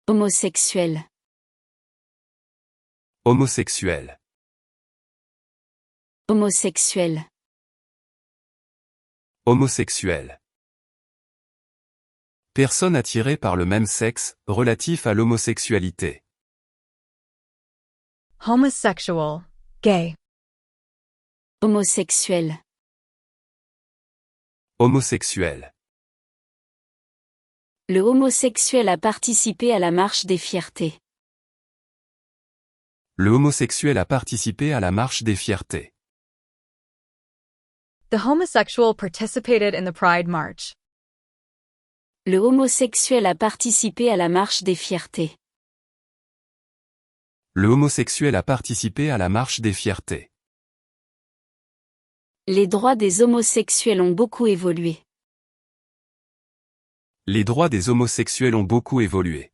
Homosexuel. Homosexuel. Homosexuel. Homosexuel. Personne attirée par le même sexe, relatif à l'homosexualité. Homosexual. Gay. Homosexuel. Homosexuel. Le homosexuel a participé à la marche des fiertés. Le homosexuel a participé à la marche des fiertés. The homosexual participated in the Pride March. Le homosexuel a participé à la marche des fiertés. Le homosexuel a participé à la marche des fiertés. Les droits des homosexuels ont beaucoup évolué. Les droits des homosexuels ont beaucoup évolué.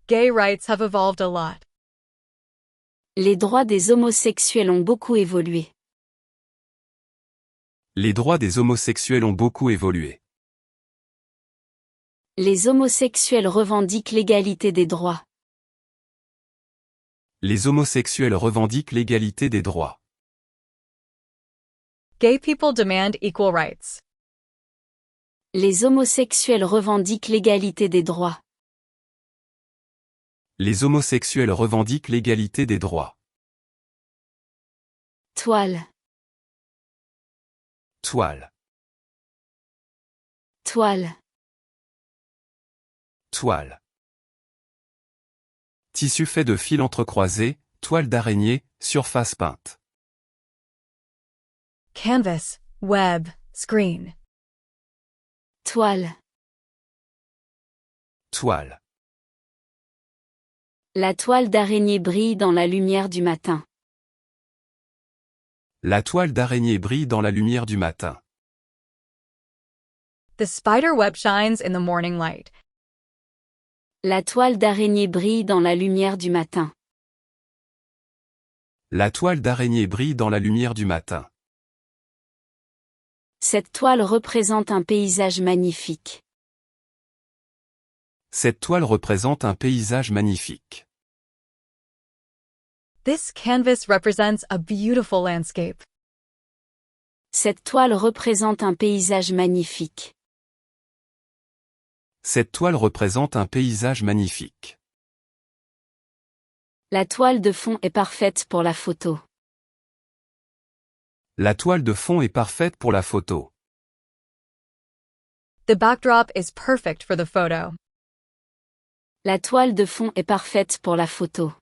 Gay rights have evolved a lot. Les droits des homosexuels ont beaucoup évolué. Les droits des homosexuels ont beaucoup évolué. Les homosexuels revendiquent l'égalité des droits. Les homosexuels revendiquent l'égalité des droits. Gay people demand equal rights. Les homosexuels revendiquent l'égalité des droits. Les homosexuels revendiquent l'égalité des droits. Toile. Toile. Toile. Toile. Tissu fait de fils entrecroisés, toile d'araignée, surface peinte. Canvas. Web. Screen. Toile. Toile. La toile d'araignée brille dans la lumière du matin. La toile d'araignée brille dans la lumière du matin. The spider web shines in the morning light. La toile d'araignée brille dans la lumière du matin. La toile d'araignée brille dans la lumière du matin. Cette toile représente un paysage magnifique. Cette toile représente un paysage magnifique. This canvas represents a beautiful landscape. Cette toile représente un paysage magnifique. Cette toile représente un paysage magnifique. La toile de fond est parfaite pour la photo. La toile de fond est parfaite pour la photo. The backdrop is perfect for the photo. La toile de fond est parfaite pour la photo.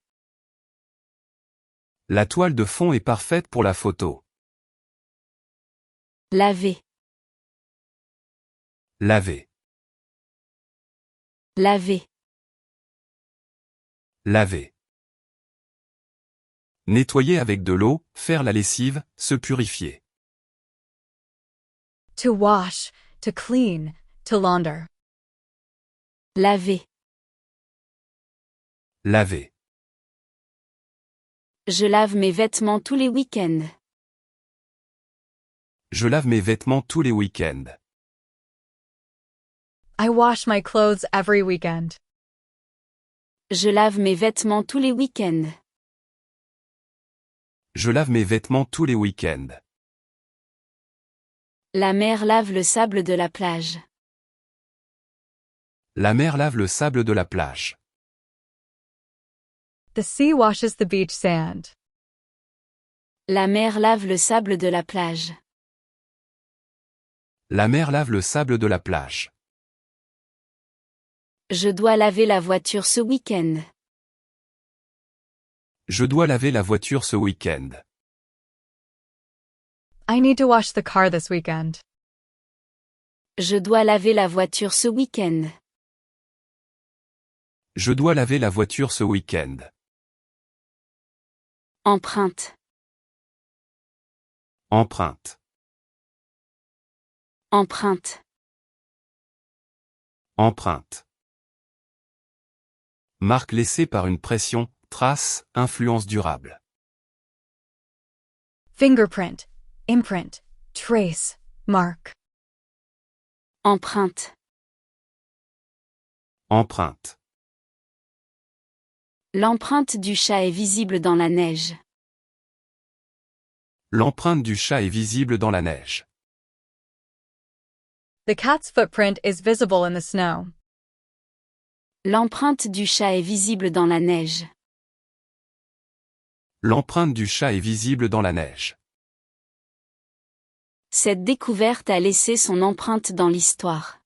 La toile de fond est parfaite pour la photo. Laver. Laver. Laver. Laver. Nettoyer avec de l'eau, faire la lessive, se purifier. To wash. To clean. To launder. Laver. Laver. Je lave mes vêtements tous les week-ends. Je lave mes vêtements tous les week-ends. I wash my clothes every weekend. Je lave mes vêtements tous les week-ends. Je lave mes vêtements tous les week-ends. La mer lave le sable de la plage. La mer lave le sable de la plage. The sea washes the beach sand. La mer lave le sable de la plage. La mer lave le sable de la plage. Je dois laver la voiture ce week-end. Je dois laver la voiture ce week-end. I need to wash the car this weekend. Je dois laver la voiture ce week-end. Je dois laver la voiture ce week-end. Empreinte. Empreinte. Empreinte. Empreinte. Marque laissée par une pression, trace, influence durable. Fingerprint. Imprint. Trace. Mark. Empreinte. Empreinte. L'empreinte du chat est visible dans la neige. L'empreinte du chat est visible dans la neige. The cat's footprint is visible in the snow. L'empreinte du chat est visible dans la neige. L'empreinte du chat est visible dans la neige. Cette découverte a laissé son empreinte dans l'histoire.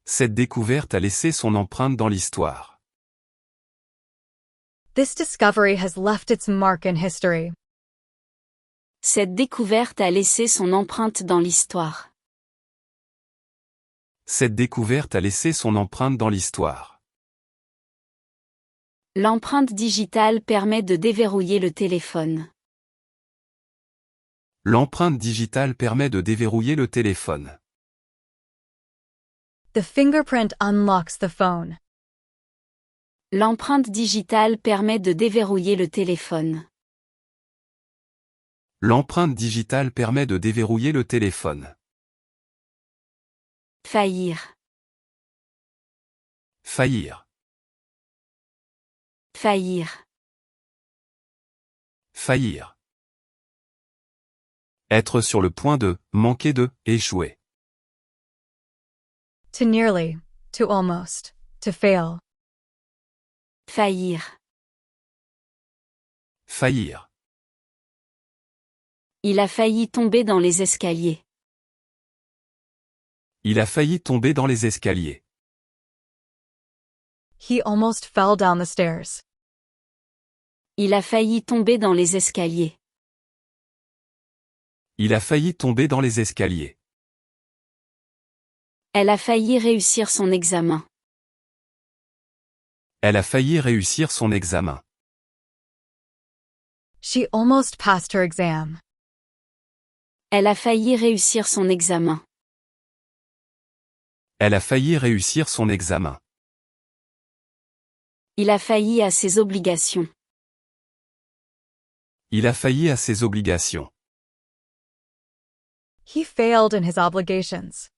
Cette découverte a laissé son empreinte dans l'histoire. This discovery has left its mark in history. Cette découverte a laissé son empreinte dans l'histoire. Cette découverte a laissé son empreinte dans l'histoire. L'empreinte digitale permet de déverrouiller le téléphone. L'empreinte digitale permet de déverrouiller le téléphone. The fingerprint unlocks the phone. L'empreinte digitale permet de déverrouiller le téléphone. L'empreinte digitale permet de déverrouiller le téléphone. Faillir. Faillir. Faillir. Faillir. Être sur le point de, manquer de, échouer. To nearly. To almost. To fail. Faillir. Faillir. Il a failli tomber dans les escaliers. Il a failli tomber dans les escaliers. He almost fell down the stairs. Il a failli tomber dans les escaliers. Il a failli tomber dans les escaliers. Elle a failli réussir son examen. Elle a failli réussir son examen. She almost passed her exam. Elle a failli réussir son examen. Elle a failli réussir son examen. Il a failli à ses obligations. Il a failli à ses obligations. He failed in his obligations.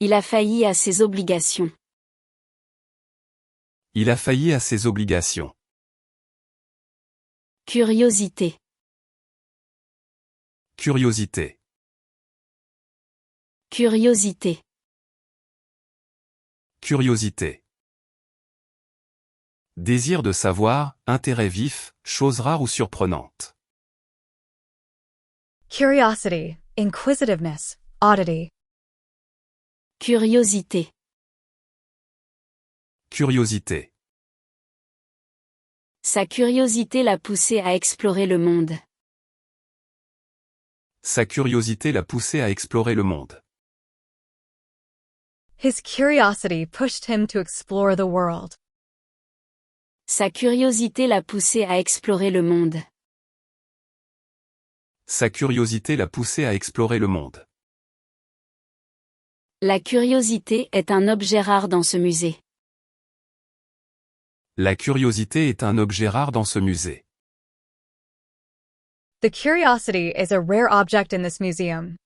Il a failli à ses obligations. Il a failli à ses obligations. Curiosité. Curiosité. Curiosité. Curiosité. Désir de savoir, intérêt vif, chose rare ou surprenante. Curiosity, inquisitiveness, oddity. Curiosité. Curiosité. Sa curiosité l'a poussé à explorer le monde. Sa curiosité l'a poussé à explorer le monde. His curiosity pushed him to explore the world. Sa curiosité l'a poussé à explorer le monde. Sa curiosité l'a poussé à explorer le monde. La curiosité est un objet rare dans ce musée. La curiosité est un objet rare dans ce musée. The curiosity is a rare object in this museum.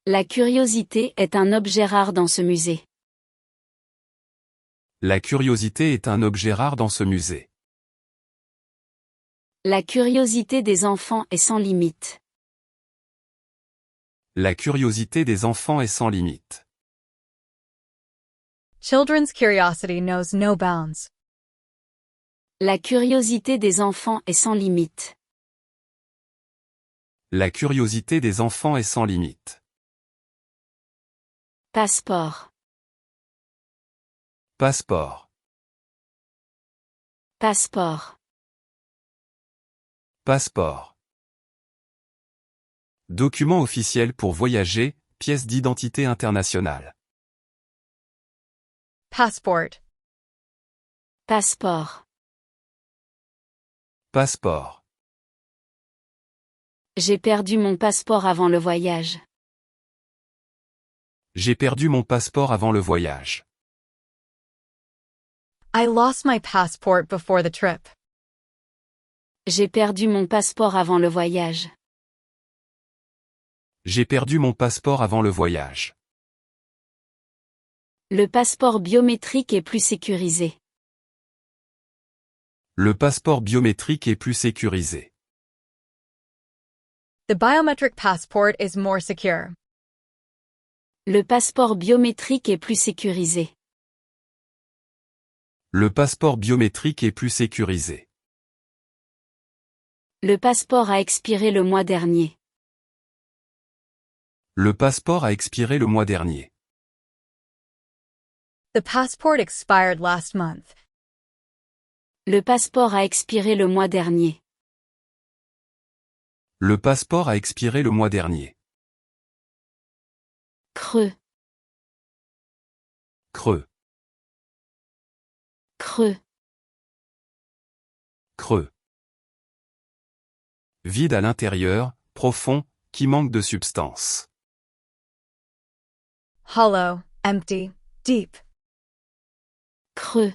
La curiosité est un objet rare dans ce musée. La curiosité est un objet rare dans ce musée. La curiosité des enfants est sans limite. La curiosité des enfants est sans limite. Children's curiosity knows no bounds. La curiosité des enfants est sans limite. La curiosité des enfants est sans limite. Passeport. Passeport. Passeport. Passeport. Document officiel pour voyager, pièce d'identité internationale. Passport. Passeport. Passeport. J'ai perdu mon passeport avant le voyage. J'ai perdu mon passeport avant le voyage. I lost my passport before the trip. J'ai perdu mon passeport avant le voyage. J'ai perdu mon passeport avant le voyage. Le passeport biométrique est plus sécurisé. Le passeport biométrique est plus sécurisé. The biometric passport is more secure. Le passeport biométrique est plus sécurisé. Le passeport biométrique est plus sécurisé. Le passeport a expiré le mois dernier. Le passeport a expiré le mois dernier. The passport expired last month. Le passeport a expiré le mois dernier. Le passeport a expiré le mois dernier. Creux, Creux, creux, creux. Vide à l'intérieur, profond, qui manque de substance. Hollow, empty, deep. creux.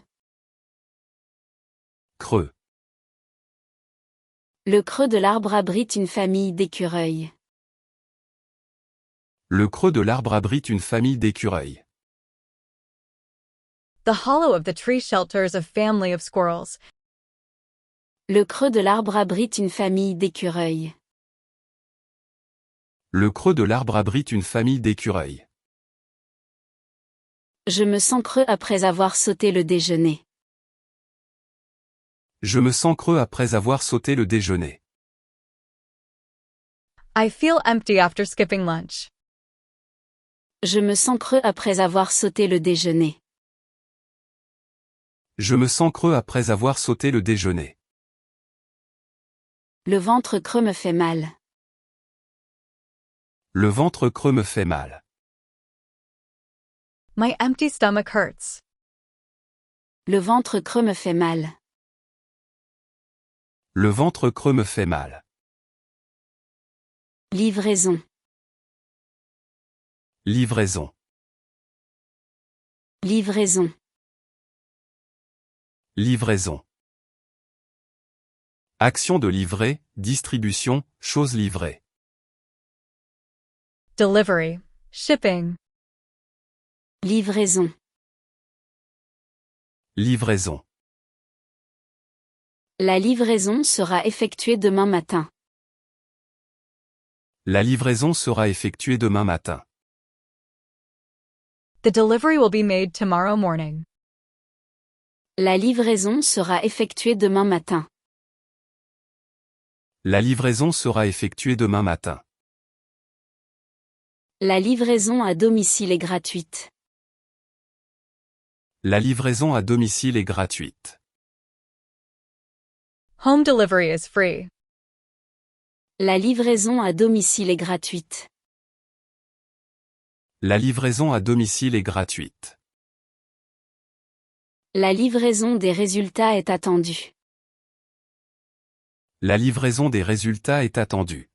Creux. Le creux de l'arbre abrite une famille d'écureuils. Le creux de l'arbre abrite une famille d'écureuils. The hollow of the tree shelters a family of squirrels. Le creux de l'arbre abrite une famille d'écureuils. Le creux de l'arbre abrite une famille d'écureuils. Je me sens creux après avoir sauté le déjeuner. Je me sens creux après avoir sauté le déjeuner. I feel empty after skipping lunch. Je me sens creux après avoir sauté le déjeuner. Je me sens creux après avoir sauté le déjeuner. Le ventre creux me fait mal. Le ventre creux me fait mal. My empty stomach hurts. Le ventre creux me fait mal. Le ventre creux me fait mal. Livraison. Livraison. Livraison. Livraison. Action de livrer, distribution, chose livrée. Delivery, shipping. Livraison. Livraison. La livraison sera effectuée demain matin. La livraison sera effectuée demain matin. The delivery will be made tomorrow morning. La livraison sera effectuée demain matin. La livraison sera effectuée demain matin. La livraison à domicile est gratuite. La livraison à domicile est gratuite. Home delivery is free. La livraison à domicile est gratuite. La livraison à domicile est gratuite. La livraison des résultats est attendue. La livraison des résultats est attendue.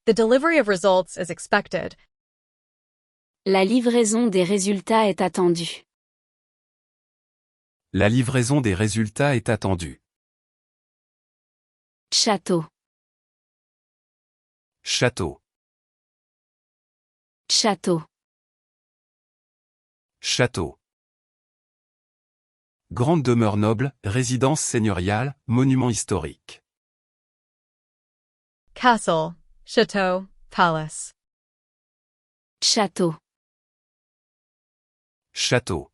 The delivery of results is expected. La livraison des résultats est attendue. La livraison des résultats est attendue. Château. Château. Château. Château. Grande demeure noble, résidence seigneuriale, monument historique. Castle, chateau, palace. Château. Château.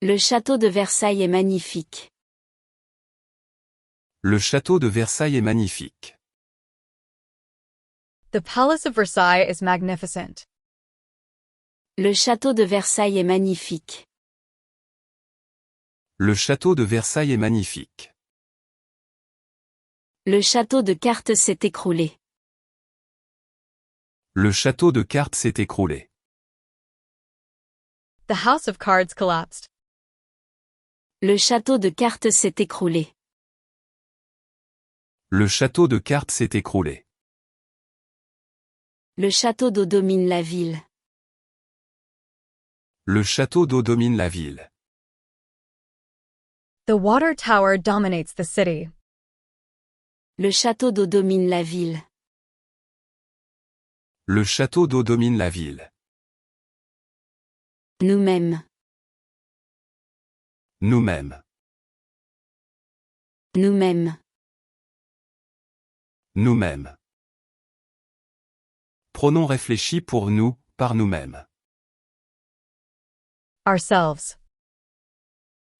Le château de Versailles est magnifique. Le château de Versailles est magnifique. The Palace of Versailles is magnificent. Le château de Versailles est magnifique. Le château de Versailles est magnifique. Le château de cartes s'est écroulé. Le château de cartes s'est écroulé. The house of cards collapsed. Le château de cartes s'est écroulé. Le château de cartes s'est écroulé. Le château d'eau domine la ville. Le château d'eau domine la ville. The water tower dominates the city. Le château d'eau domine la ville. Le château d'eau domine la ville. Nous-mêmes. Nous-mêmes. Nous-mêmes. Nous-mêmes. Pronom réfléchi pour nous, par nous-mêmes. Ourselves.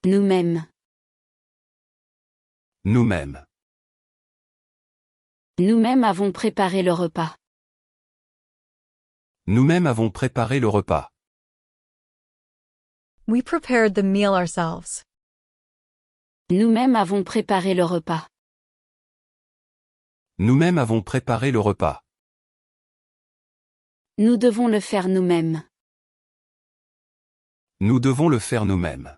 Nous-mêmes. Nous-mêmes. Nous-mêmes avons préparé le repas. Nous-mêmes avons préparé le repas. We prepared the meal ourselves. Nous-mêmes avons préparé le repas. Nous-mêmes avons préparé le repas. Nous devons le faire nous-mêmes. Nous devons le faire nous-mêmes.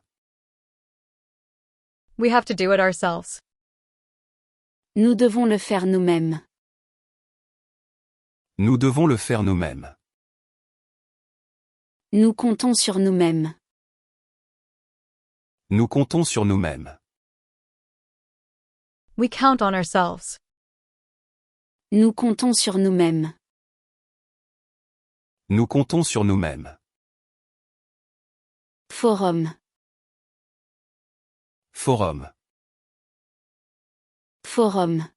We have to do it ourselves. Nous devons le faire nous-mêmes. Nous devons le faire nous-mêmes. Nous comptons sur nous-mêmes. Nous comptons sur nous-mêmes. We count on ourselves. Nous comptons sur nous-mêmes. Nous comptons sur nous-mêmes. Forum. Forum. Forum.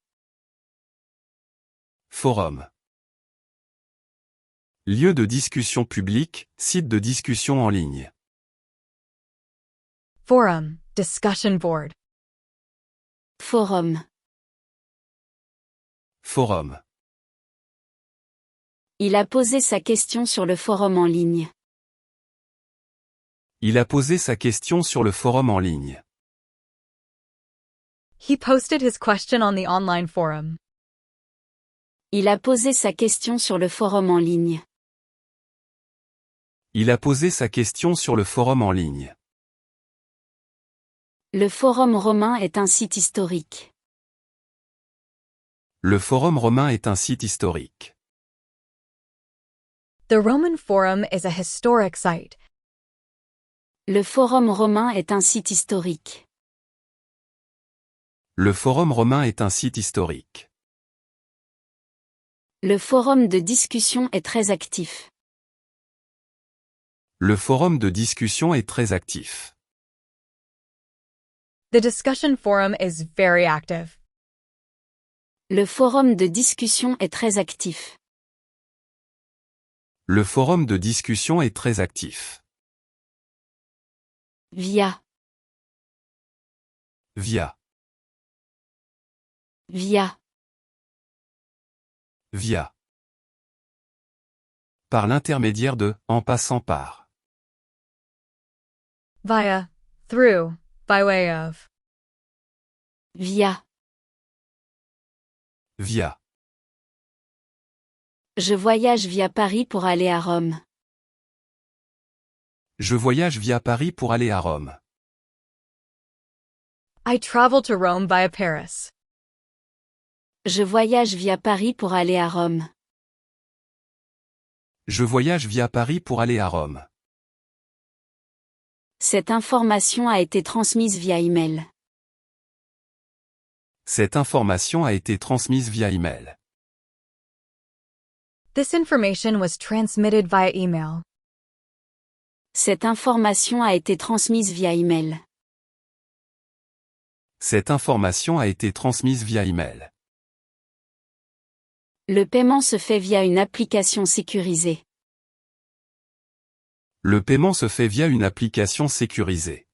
Forum. Lieu de discussion publique, site de discussion en ligne. Forum, discussion board. Forum. Forum. Il a posé sa question sur le forum en ligne. Il a posé sa question sur le forum en ligne. He posted his question on the online forum. Il a posé sa question sur le forum en ligne. Il a posé sa question sur le forum en ligne. Le forum romain est un site historique. Le forum romain est un site historique. The Roman Forum is a historic site. Le forum romain est un site historique. Le forum romain est un site historique. Le forum de discussion est très actif. Le forum de discussion est très actif. The discussion forum is very active. Le forum de discussion est très actif. Le forum de discussion est très actif. Via. Via. Via. Via. Par l'intermédiaire de, en passant par. Via, through, by way of. Via. Via. Je voyage via Paris pour aller à Rome. Je voyage via Paris pour aller à Rome. I travel to Rome via Paris. Je voyage via Paris pour aller à Rome. Je voyage via Paris pour aller à Rome. Cette information a été transmise via email. Cette information a été transmise via email. This information was transmitted via email. Cette information a été transmise via email. Cette information a été transmise via email. Le paiement se fait via une application sécurisée. Le paiement se fait via une application sécurisée.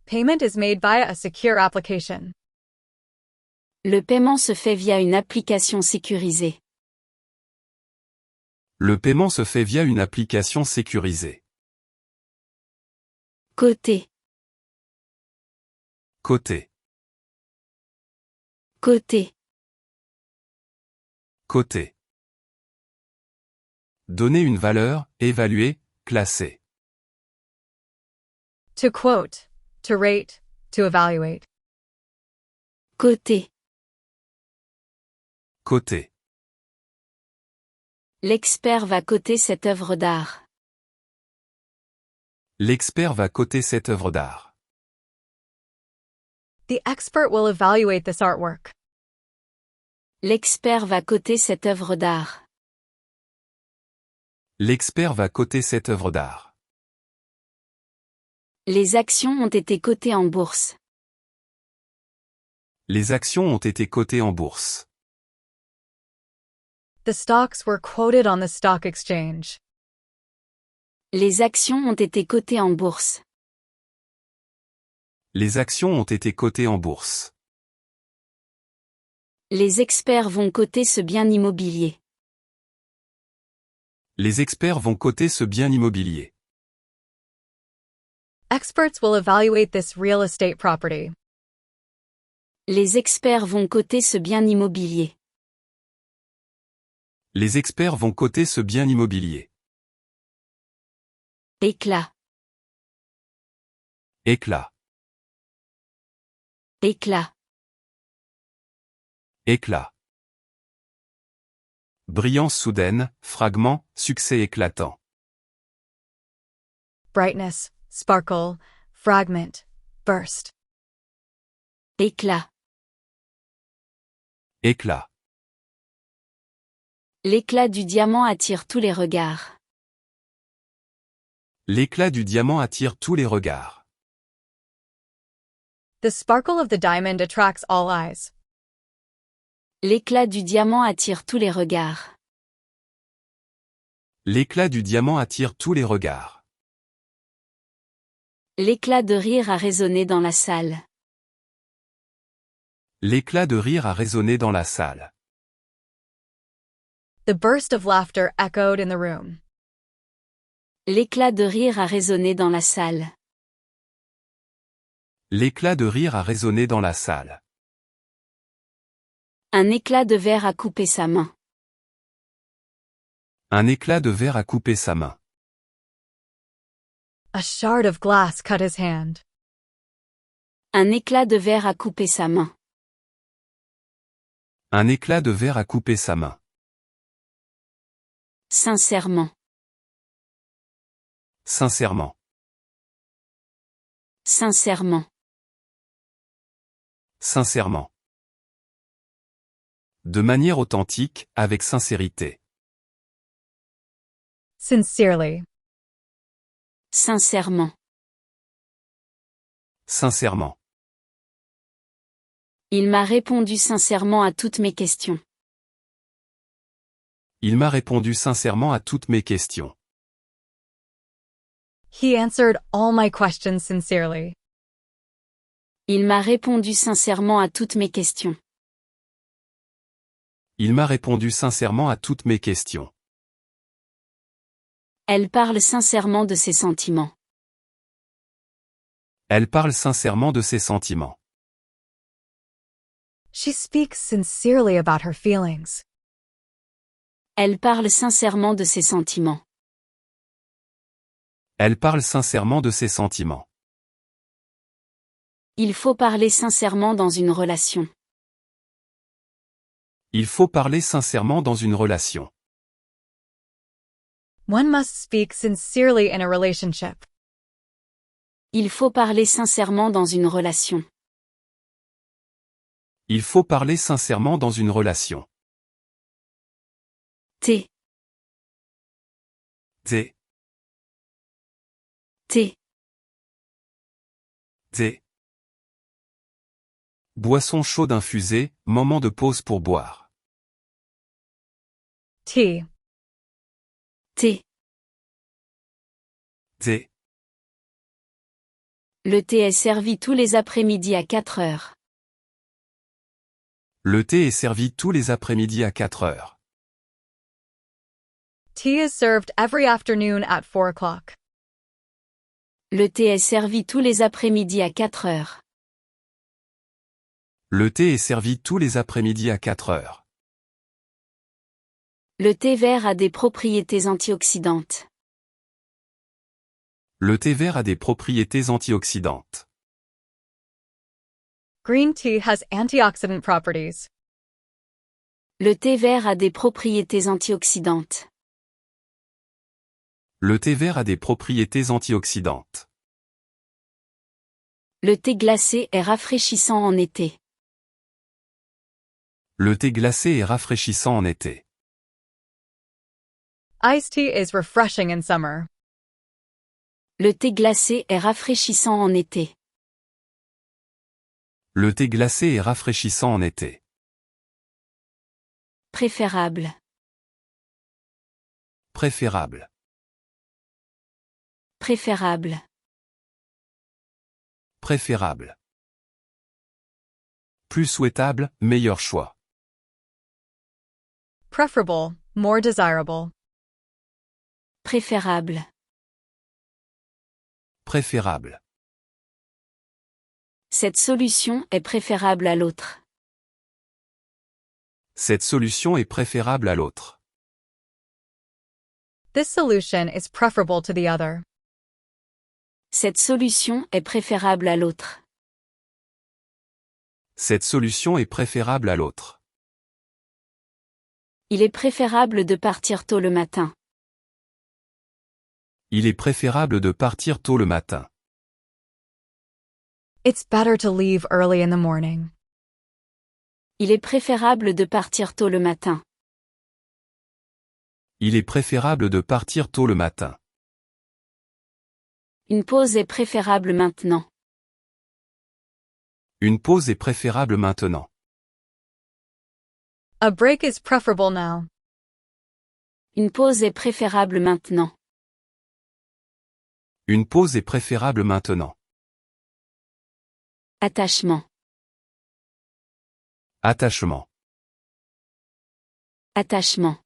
Payment is made via a secure application. Le paiement se fait via une application sécurisée. Le paiement se fait via une application sécurisée. Côté. Côté. Côté. Côté. Donner une valeur, évaluer, classer. To quote, to rate, to evaluate. Côté. Côté. L'expert va coter cette œuvre d'art. L'expert va coter cette œuvre d'art. The expert will evaluate this artwork. L'expert va coter cette œuvre d'art. L'expert va coter cette œuvre d'art. Les actions ont été cotées en bourse. Les actions ont été cotées en bourse. The stocks were quoted on the stock exchange. Les actions ont été cotées en bourse. Les actions ont été cotées en bourse. Les experts vont coter ce bien immobilier. Les experts vont coter ce bien immobilier. Experts will evaluate this real estate property. Les experts vont coter ce bien immobilier. Les experts vont coter ce bien immobilier. Éclat. Éclat. Éclat. Éclat. Brillance soudaine, fragment, succès éclatant. Brightness, sparkle, fragment, burst. Éclat. Éclat. L'éclat du diamant attire tous les regards. L'éclat du diamant attire tous les regards. The sparkle of the diamond attracts all eyes. L'éclat du diamant attire tous les regards. L'éclat du diamant attire tous les regards. L'éclat de rire a résonné dans la salle. L'éclat de rire a résonné dans la salle. The burst of laughter echoed in the room. L'éclat de rire a résonné dans la salle. L'éclat de rire a résonné dans la salle. Un éclat de verre a coupé sa main. Un éclat de verre a coupé sa main. A shard of glass cut his hand. Un éclat de verre a coupé sa main. Un éclat de verre a coupé sa main. Sincèrement. Sincèrement. Sincèrement. Sincèrement. De manière authentique, avec sincérité. Sincerely. Sincèrement. Sincèrement. Il m'a répondu sincèrement à toutes mes questions. Il m'a répondu sincèrement à toutes mes questions. He answered all my questions sincerely. Il m'a répondu sincèrement à toutes mes questions. Il m'a répondu sincèrement à toutes mes questions. Elle parle sincèrement de ses sentiments. Elle parle sincèrement de ses sentiments. She speaks sincerely about her feelings. Elle parle sincèrement de ses sentiments. Elle parle sincèrement de ses sentiments. Il faut parler sincèrement dans une relation. Il faut parler sincèrement dans une relation. One must speak sincerely in a relationship. Il faut parler sincèrement dans une relation. Il faut parler sincèrement dans une relation. Thé. Thé. Thé. Thé. Boisson chaude infusée, moment de pause pour boire. Tea. Thé. Thé. Le thé est servi tous les après-midi à 4 heures. Le thé est servi tous les après-midi à 4 heures. Tea is served every afternoon at 4 o'clock. Le thé est servi tous les après-midi à 4 heures. Le thé est servi tous les après-midi à 4 heures. Le thé vert a des propriétés antioxydantes. Le thé vert a des propriétés antioxydantes. Green tea has antioxidant properties. Le thé vert a des propriétés antioxydantes. Le thé vert a des propriétés antioxydantes. Le thé glacé est rafraîchissant en été. Le thé glacé est rafraîchissant en été. Iced tea is refreshing in summer. Le thé glacé est rafraîchissant en été. Le thé glacé est rafraîchissant en été. Préférable. Préférable. Préférable. Préférable. Plus souhaitable, meilleur choix. Preferable, more desirable. Préférable. Préférable. Cette solution est préférable à l'autre. Cette solution est préférable à l'autre. This solution is preferable to the other. Cette solution est préférable à l'autre. Cette solution est préférable à l'autre. Il est préférable de partir tôt le matin. Il est préférable de partir tôt le matin. It's better to leave early in the morning. Il est préférable de partir tôt le matin. Il est préférable de partir tôt le matin. Une pause est préférable maintenant. Une pause est préférable maintenant. A break is preferable now. Une pause est préférable maintenant. Une pause est préférable maintenant. Attachement. Attachement. Attachement.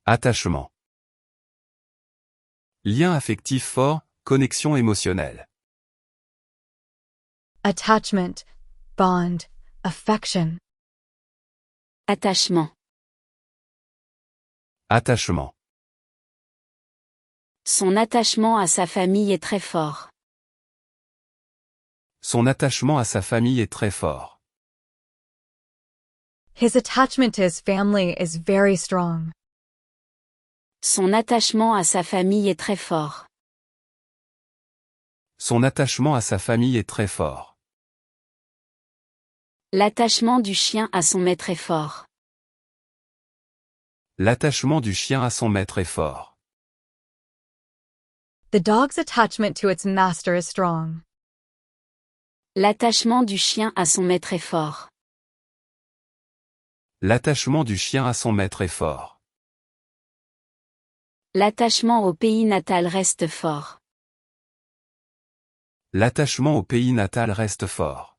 Attachement. Lien affectif fort, connexion émotionnelle. Attachment, bond, affection. Attachement. Attachement. Son attachement à sa famille est très fort. Son attachement à sa famille est très fort. His attachment to his family is very strong. Son attachement à sa famille est très fort. Son attachement à sa famille est très fort. L'attachement du chien à son maître est fort. L'attachement du chien à son maître est fort. The dog's attachment to its master is strong. L'attachement du chien à son maître est fort. L'attachement du chien à son maître est fort. L'attachement au pays natal reste fort. L'attachement au pays natal reste fort.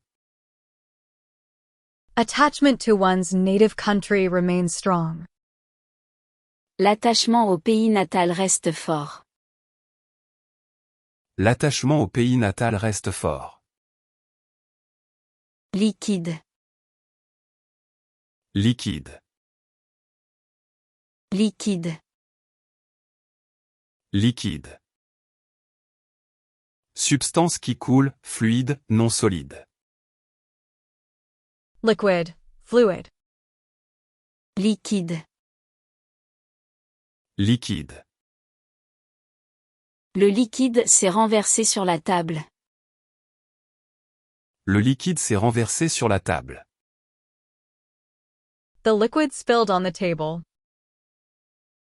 Attachment to one's native country remains strong. L'attachement au pays natal reste fort. L'attachement au pays natal reste fort. Liquide. Liquide. Liquide. Liquide. Substance qui coule, fluide, non solide. Liquid, fluid. Liquide. Liquide. Le liquide s'est renversé sur la table. Le liquide s'est renversé sur la table. The liquid spilled on the table.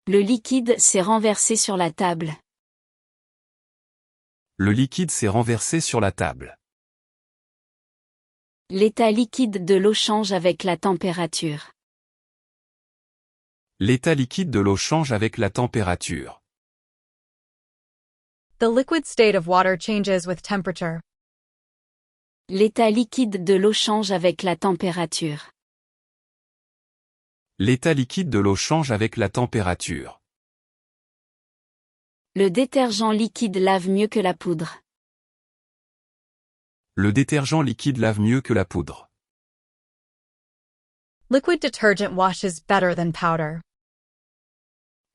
Le liquide s'est renversé sur la table. Le liquide s'est renversé sur la table. L'état liquide de l'eau change avec la température. L'état liquide de l'eau change avec la température. The liquid state of water changes with temperature. L'état liquide de l'eau change avec la température. L'état liquide de l'eau change avec la température. Le détergent liquide lave mieux que la poudre. Le détergent liquide lave mieux que la poudre. Liquid detergent washes better than powder.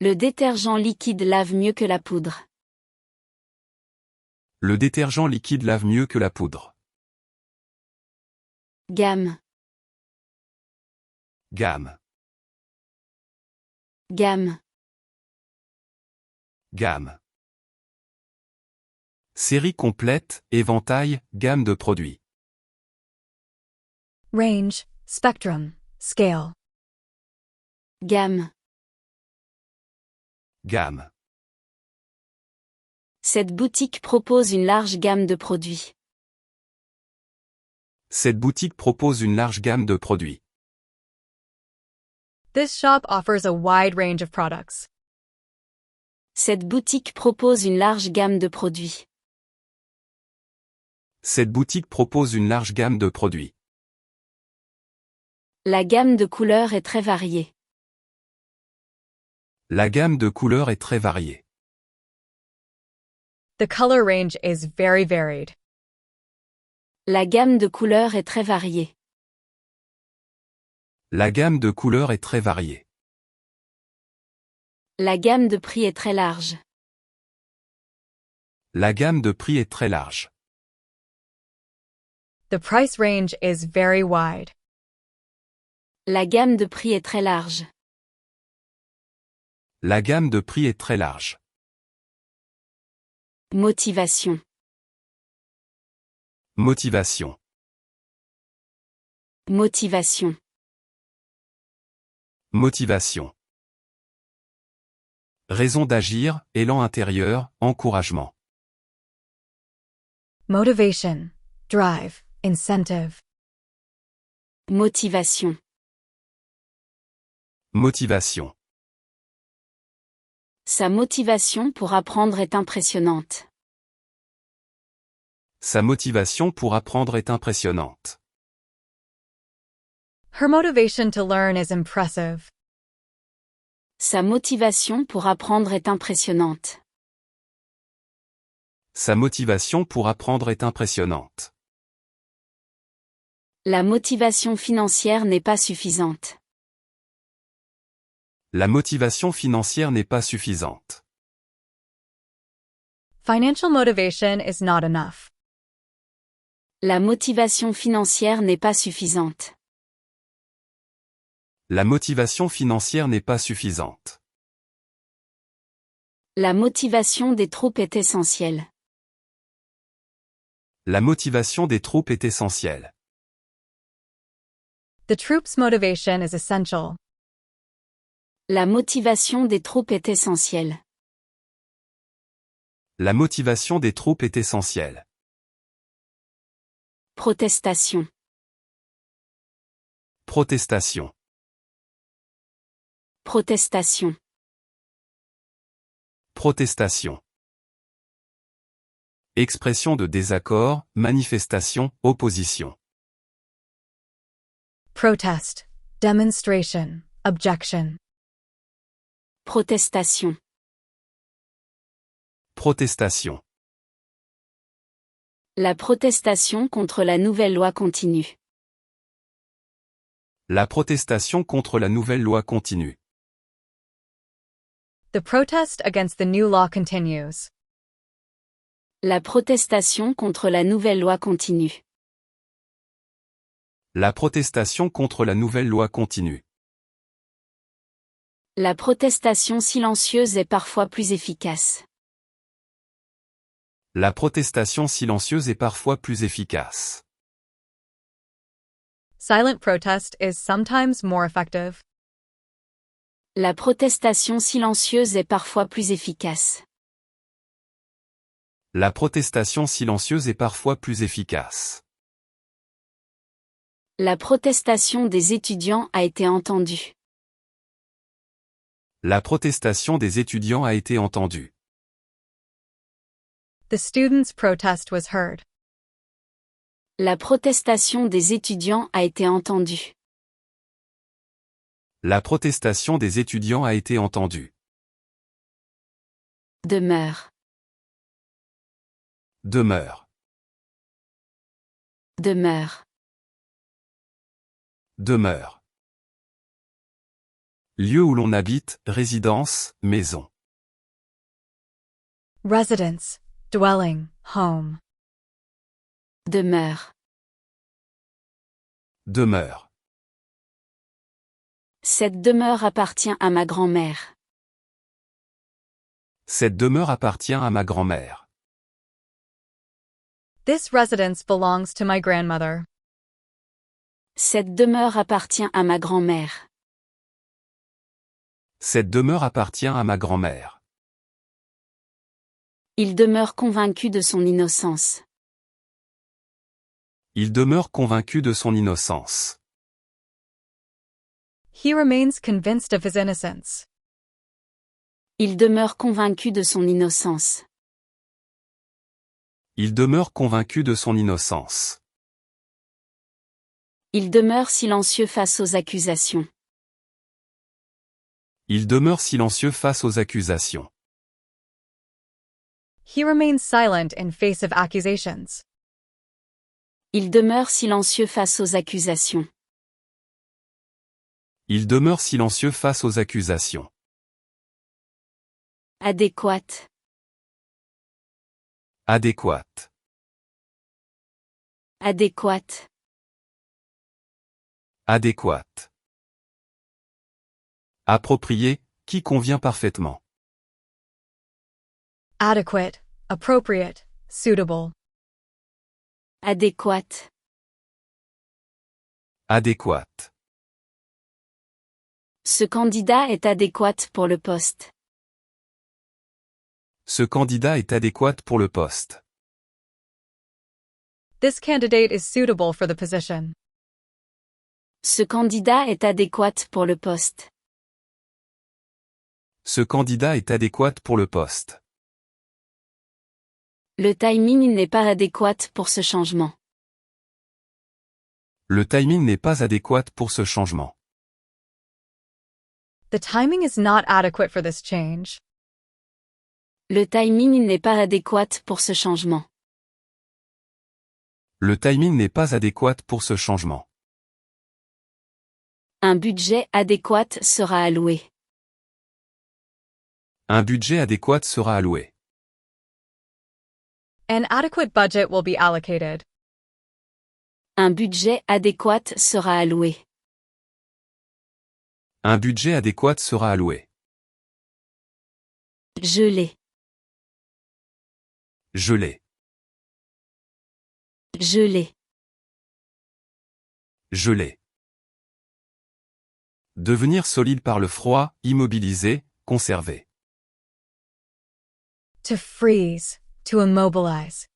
Le détergent liquide lave mieux que la poudre. Le détergent liquide lave mieux que la poudre. Gamme. Gamme. Gamme. Gamme. Série complète, éventail, gamme de produits. Range, spectrum, scale. Gamme. Gamme. Cette boutique propose une large gamme de produits. Cette boutique propose une large gamme de produits. This shop offers a wide range of products. Cette boutique propose une large gamme de produits. Cette boutique propose une large gamme de produits. La gamme de couleurs est très variée. La gamme de couleurs est très variée. The color range is very varied. La gamme de couleurs est très variée. La gamme de couleurs est très variée. La gamme de prix est très large. La gamme de prix est très large. The price range is very wide. La gamme de prix est très large. La gamme de prix est très large. Motivation. Motivation. Motivation. Motivation. Raison d'agir, élan intérieur, encouragement. Motivation, drive, incentive. Motivation. Motivation. Sa motivation pour apprendre est impressionnante. Sa motivation pour apprendre est impressionnante. Her motivation to learn is impressive. Sa motivation pour apprendre est impressionnante. Sa motivation pour apprendre est impressionnante. La motivation financière n'est pas suffisante. La motivation financière n'est pas suffisante. Financial motivation is not enough. La motivation financière n'est pas suffisante. La motivation financière n'est pas suffisante. La motivation des troupes est essentielle. La motivation des troupes est essentielle. The troops' motivation is essential. La motivation des troupes est essentielle. La motivation des troupes est essentielle. Protestation. Protestation. Protestation. Protestation. Expression de désaccord, manifestation, opposition. Protest, demonstration, objection. Protestation. Protestation. La protestation contre la nouvelle loi continue. La protestation contre la nouvelle loi continue. The protest against the new law continues. La protestation contre la nouvelle loi continue. La protestation contre la nouvelle loi continue. La protestation silencieuse est parfois plus efficace. La protestation silencieuse est parfois plus efficace. Silent protest is sometimes more effective. La protestation silencieuse est parfois plus efficace. La protestation silencieuse est parfois plus efficace. La protestation des étudiants a été entendue. La protestation des étudiants a été entendue. The students' protest was heard. La protestation des étudiants a été entendue. La protestation des étudiants a été entendue. Demeure. Demeure. Demeure. Demeure. Lieu où l'on habite, résidence, maison. Residence, dwelling, home. Demeure. Demeure. Cette demeure appartient à ma grand-mère. Cette demeure appartient à ma grand-mère. This residence belongs to my grandmother. Cette demeure appartient à ma grand-mère. Cette demeure appartient à ma grand-mère. Il demeure convaincu de son innocence. Il demeure convaincu de son innocence. He remains convinced of his innocence. Il demeure convaincu de son innocence. Il demeure convaincu de son innocence. Il demeure silencieux face aux accusations. Il demeure silencieux face aux accusations. He remains silent in face of accusations. Il demeure silencieux face aux accusations. Il demeure silencieux face aux accusations. Adéquate. Adéquate. Adéquate. Adéquate. Approprié, qui convient parfaitement. Adequate, appropriate, suitable. Adéquate. Adéquate. Ce candidat est adéquat pour le poste. Ce candidat est adéquat pour le poste. This candidate is suitable for the position. Ce candidat est adéquat pour le poste. Ce candidat est adéquat pour le poste. Le timing n'est pas adéquat pour ce changement. Le timing n'est pas adéquat pour ce changement. The timing is not adequate for this change. Le timing n'est pas adéquat pour ce changement. Le timing n'est pas adéquat pour ce changement. Un budget adéquat sera alloué. Un budget adéquat sera alloué. An adequate budget will be allocated. Un budget adéquat sera alloué. Un budget adéquat sera alloué. Gelé. Gelé. Gelé. Gelé. Devenir solide par le froid, immobilisé, conservé. To freeze, to immobilize.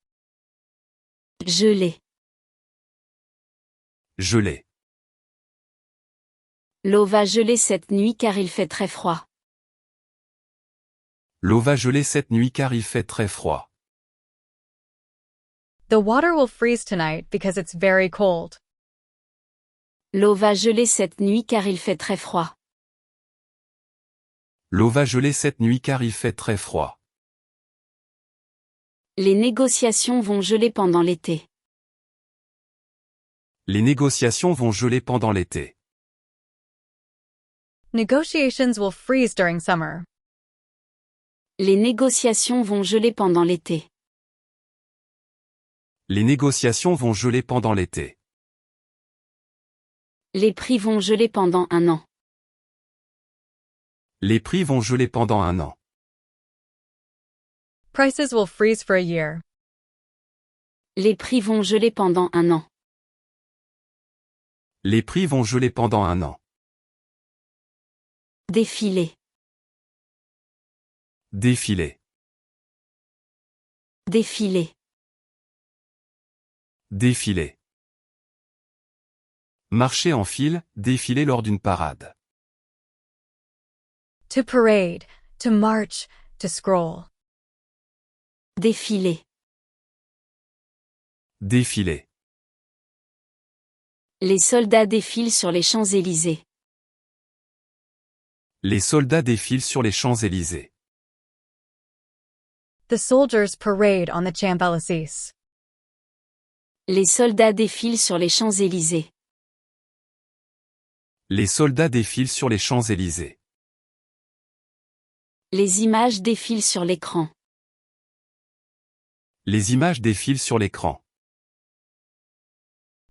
Gelé. Gelé. L'eau va geler cette nuit car il fait très froid. L'eau va geler cette nuit car il fait très froid. The water will freeze tonight because it's very cold. L'eau va geler cette nuit car il fait très froid. L'eau va geler cette nuit car il fait très froid. Les négociations vont geler pendant l'été. Les négociations vont geler pendant l'été. Negotiations will freeze during summer. Les négociations vont geler pendant l'été. Les négociations vont geler pendant l'été. Les prix vont geler pendant un an. Les prix vont geler pendant un an. Prices will freeze for a year. Les prix vont geler pendant un an. Les prix vont geler pendant un an. Défiler. Défiler. Défiler. Défiler. Marcher en file, défiler lors d'une parade. To parade, to march, to scroll. Défiler. Défiler. Les soldats défilent sur les Champs-Élysées. Les soldats défilent sur les Champs-Élysées. The soldiers parade on the Champs-Élysées. Les soldats défilent sur les Champs-Élysées. Les soldats défilent sur les Champs-Élysées. Les images défilent sur l'écran. Les images défilent sur l'écran.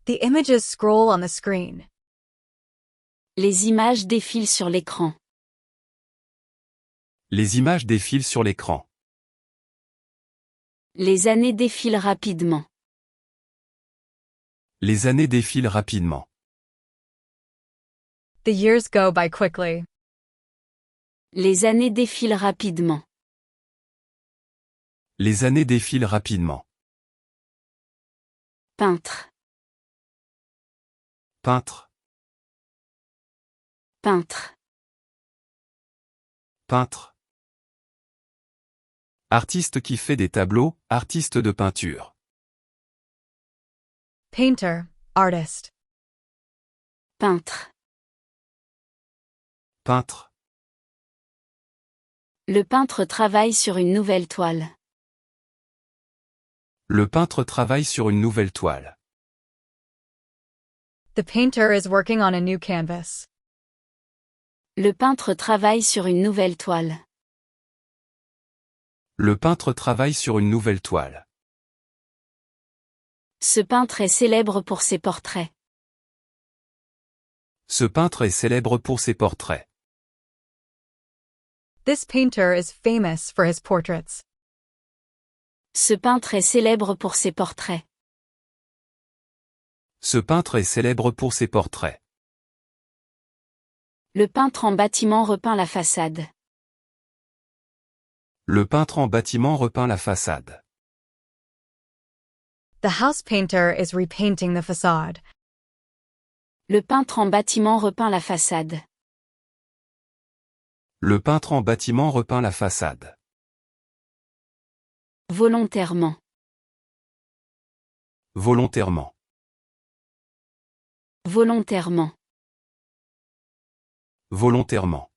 The images scroll on the screen. Les images défilent sur l'écran. Les images défilent sur l'écran. Les années défilent rapidement. Les années défilent rapidement. The years go by quickly. Les années défilent rapidement. Les années défilent rapidement. Peintre. Peintre. Peintre. Peintre. Artiste qui fait des tableaux, artiste de peinture. Painter, artist. Peintre. Peintre. Le peintre travaille sur une nouvelle toile. Le peintre travaille sur une nouvelle toile. The painter is working on a new canvas. Le peintre travaille sur une nouvelle toile. Le peintre travaille sur une nouvelle toile. Ce peintre est célèbre pour ses portraits. Ce peintre est célèbre pour ses portraits. This painter is famous for his portraits. Ce peintre est célèbre pour ses portraits. Ce peintre est célèbre pour ses portraits. Le peintre en bâtiment repeint la façade. Le peintre en bâtiment repeint la façade. The house painter is repainting the facade. Le peintre en bâtiment repeint la façade. Le peintre en bâtiment repeint la façade. Volontairement. Volontairement. Volontairement. Volontairement.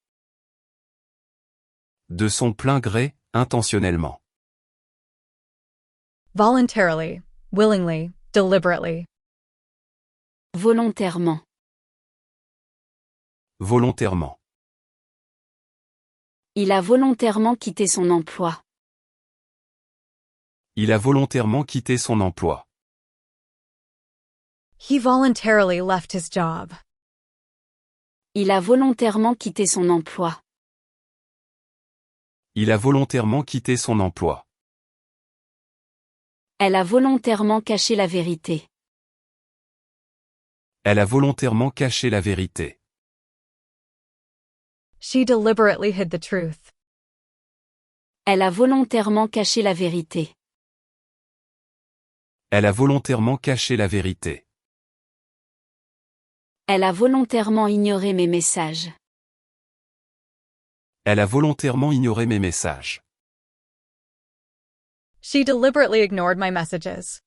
De son plein gré, intentionnellement. Voluntarily, willingly, deliberately. Volontairement. Volontairement. Il a volontairement quitté son emploi. Il a volontairement quitté son emploi. He voluntarily left his job. Il a volontairement quitté son emploi. Il a volontairement quitté son emploi. Elle a volontairement caché la vérité. Elle a volontairement caché la vérité. She deliberately hid the truth. Elle a volontairement caché la vérité. Elle a volontairement caché la vérité. Elle a volontairement ignoré mes messages. Elle a volontairement ignoré mes messages. She deliberately ignored my messages.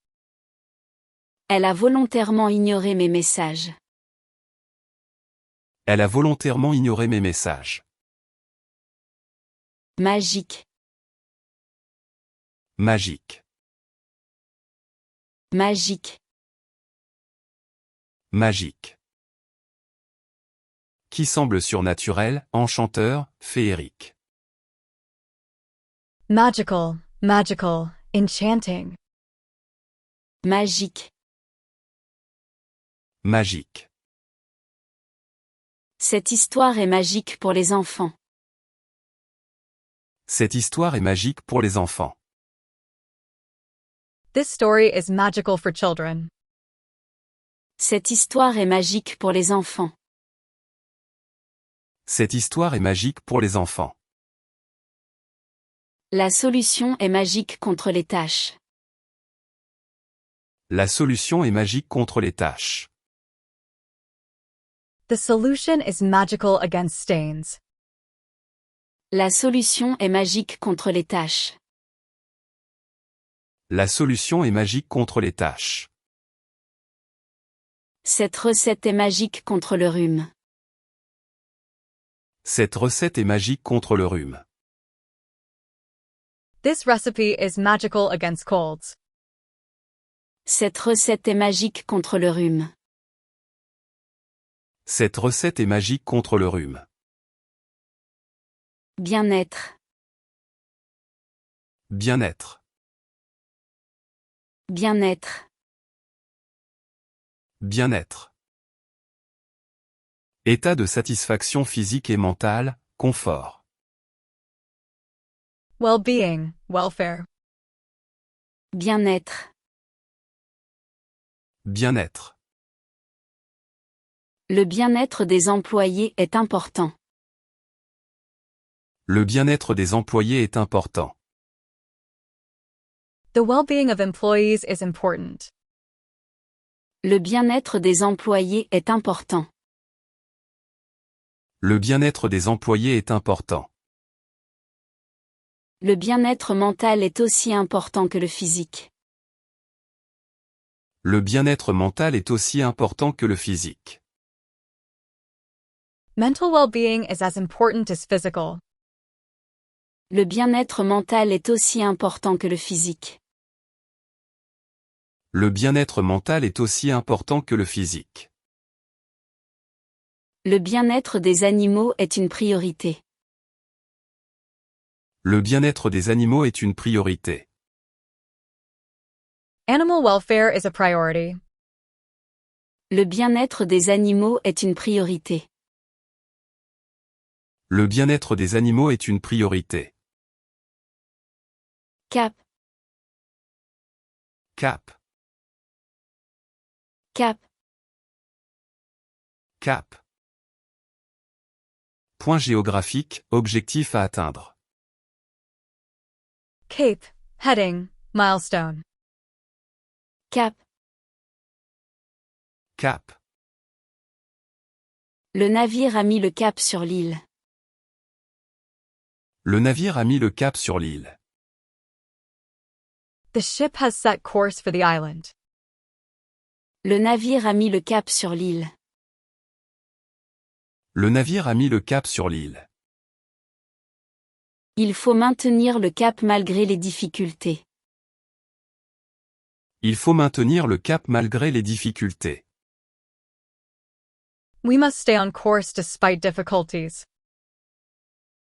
Elle a volontairement ignoré mes messages. Elle a volontairement ignoré mes messages. Magique. Magique. Magique. Magique. Qui semble surnaturel, enchanteur, féerique. Magical, magical, enchanting. Magique. Magique. Cette histoire est magique pour les enfants. Cette histoire est magique pour les enfants. This story is magical for children. Cette histoire est magique pour les enfants. Cette histoire est magique pour les enfants. La solution est magique contre les taches. La solution est magique contre les taches. The solution is magical against stains. La solution est magique contre les taches. La solution est magique contre les taches. Cette recette est magique contre le rhume. Cette recette est magique contre le rhume. This recipe is magical against colds. Cette recette est magique contre le rhume. Cette recette est magique contre le rhume. Bien-être. Bien-être. Bien-être. Bien-être. État de satisfaction physique et mentale, confort. Well-being, welfare. Bien-être. Bien-être. Le bien-être des employés est important. Le bien-être des employés est important. The well-being of employees is important. Le bien-être des employés est important. Le bien-être des employés est important. Le bien-être mental est aussi important que le physique. Le bien-être mental est aussi important que le physique. Mental well-being is as important as physical. Le bien-être mental est aussi important que le physique. Le bien-être mental est aussi important que le physique. Le bien-être des animaux est une priorité. Le bien-être des animaux est une priorité. Animal welfare is a priority. Le bien-être des animaux est une priorité. Le bien-être des animaux est une priorité. Cap, Cap. cap, Cap. Point géographique, objectif à atteindre. Cape, heading, milestone. cap. Cap. Le navire a mis le cap sur l'île. Le navire a mis le cap sur l'île. The ship has set course for the island. Le navire a mis le cap sur l'île. Le navire a mis le cap sur l'île. Il faut maintenir le cap malgré les difficultés. Il faut maintenir le cap malgré les difficultés. We must stay on course despite difficulties.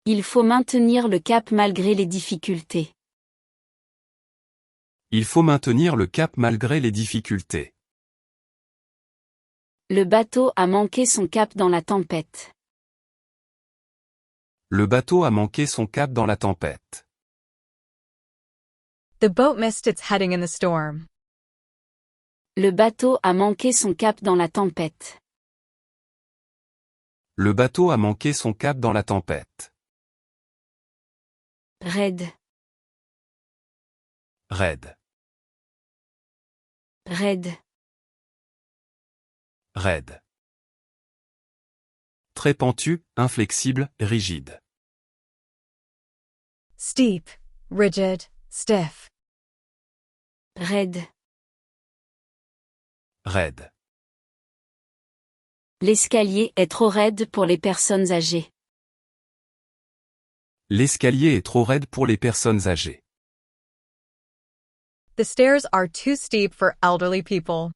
Il faut maintenir le cap malgré les difficultés. Il faut maintenir le cap malgré les difficultés. Le bateau a manqué son cap dans la tempête. Le bateau a manqué son cap dans la tempête. The boat missed its heading in the storm. Le bateau a manqué son cap dans la tempête. Le bateau a manqué son cap dans la tempête. Raide, Raide. raide. Raide. Très pentu, inflexible, rigide. Steep, rigid, stiff. Raide. Raide. L'escalier est trop raide pour les personnes âgées. L'escalier est trop raide pour les personnes âgées. The stairs are too steep for elderly people.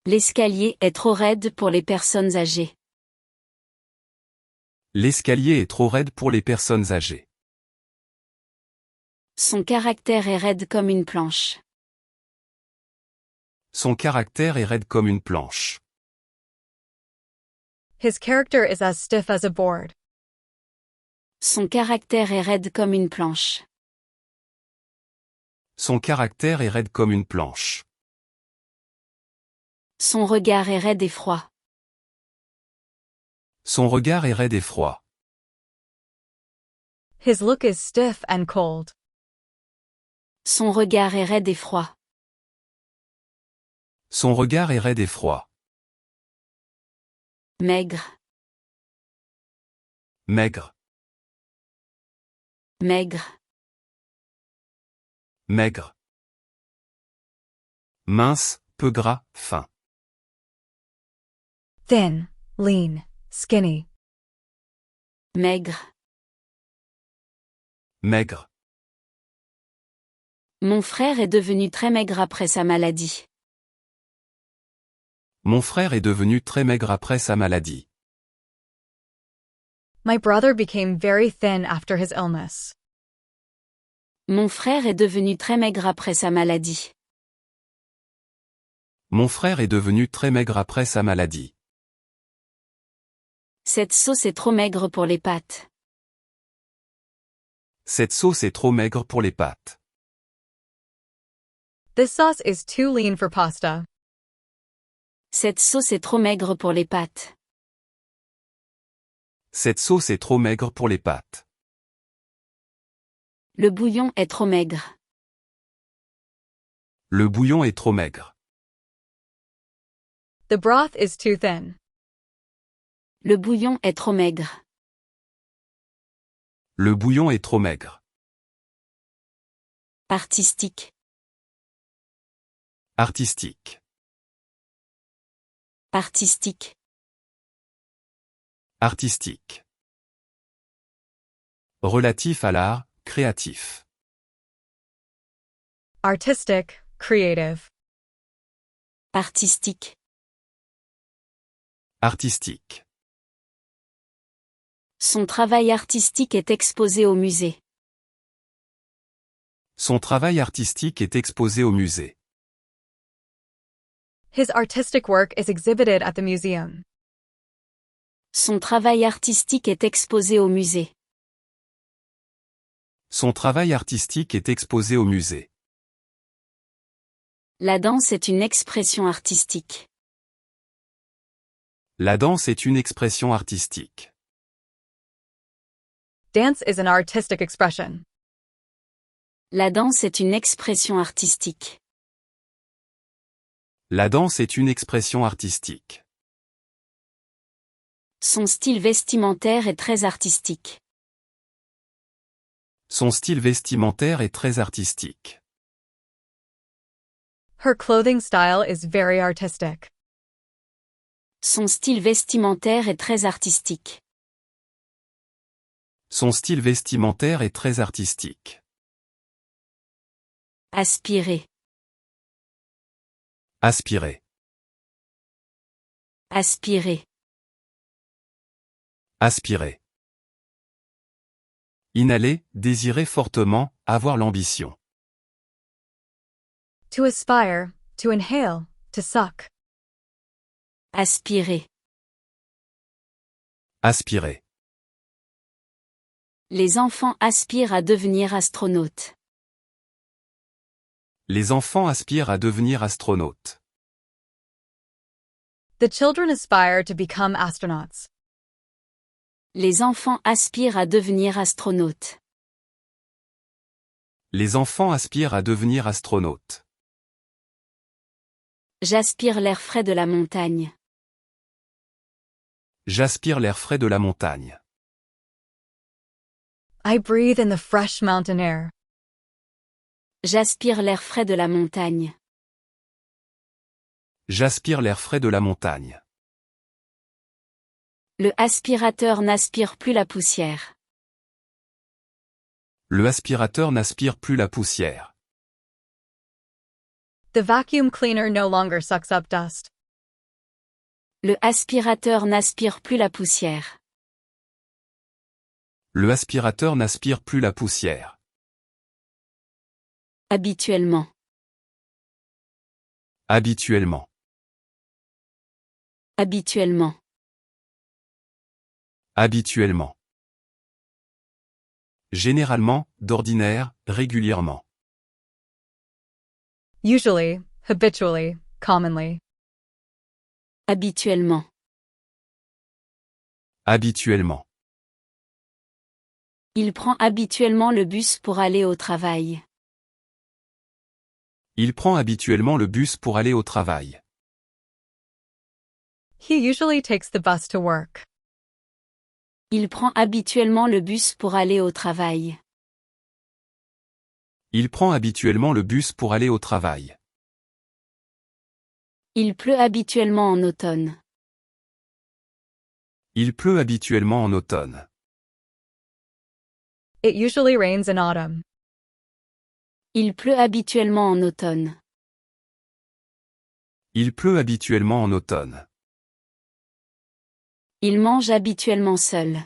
L'escalier est trop raide pour les personnes âgées. L'escalier est trop raide pour les personnes âgées. Son caractère est raide comme une planche. Son caractère est raide comme une planche. His character is as stiff as a board. Son caractère est raide comme une planche. Son caractère est raide comme une planche. Son regard est raide et froid. Son regard est raide et froid. His look is stiff and cold. Son regard est raide et froid. Son regard est raide et froid. Maigre, Maigre. maigre. Maigre. Mince, peu gras, fin. Thin, lean, skinny. Maigre. Maigre. Mon frère est devenu très maigre après sa maladie. Mon frère est devenu très maigre après sa maladie. My brother became very thin after his illness. Mon frère est devenu très maigre après sa maladie. Mon frère est devenu très maigre après sa maladie. Cette sauce est trop maigre pour les pâtes. Cette sauce est trop maigre pour les pâtes. This sauce is too lean for pasta. Cette sauce est trop maigre pour les pâtes. Cette sauce est trop maigre pour les pâtes. Le bouillon est trop maigre. Le bouillon est trop maigre. The broth is too thin. Le bouillon est trop maigre. Le bouillon est trop maigre. Artistique. Artistique. Artistique. Artistique. Relatif à l'art, créatif. Artistic, creative. Artistique. Artistique. Son travail artistique est exposé au musée. Son travail artistique est exposé au musée. His artistic work is exhibited at the museum. Son travail artistique est exposé au musée. Son travail artistique est exposé au musée. La danse est une expression artistique. La danse est une expression artistique. Dance is an artistic expression. La danse est une expression artistique. La danse est une expression artistique. Son style vestimentaire est très artistique. Son style vestimentaire est très artistique. Her clothing style is very artistic. Son style vestimentaire est très artistique. Son style vestimentaire est très artistique. Aspirer. Aspirer. Aspirer. Aspirer. Inhaler, désirer fortement, avoir l'ambition. To aspire, to inhale, to suck. Aspirer. Aspirer. Les enfants aspirent à devenir astronautes. Les enfants aspirent à devenir astronautes. The children aspire to become astronauts. Les enfants aspirent à devenir astronautes. Les enfants aspirent à devenir astronautes. J'aspire l'air frais de la montagne. J'aspire l'air frais de la montagne. I breathe in the fresh mountain air. J'aspire l'air frais de la montagne. J'aspire l'air frais de la montagne. Le aspirateur n'aspire plus la poussière. Le aspirateur n'aspire plus la poussière. The vacuum cleaner no longer sucks up dust. Le aspirateur n'aspire plus la poussière. Le aspirateur n'aspire plus la poussière. Habituellement. Habituellement. Habituellement. Habituellement. Généralement, d'ordinaire, régulièrement. Usually, habitually, commonly. Habituellement. Habituellement. Il prend habituellement le bus pour aller au travail. Il prend habituellement le bus pour aller au travail. He usually takes the bus to work. Il prend habituellement le bus pour aller au travail. Il prend habituellement le bus pour aller au travail. Il pleut habituellement en automne. Il pleut habituellement en automne. It usually rains in autumn. Il pleut habituellement en automne. Il pleut habituellement en automne. Il mange habituellement seul.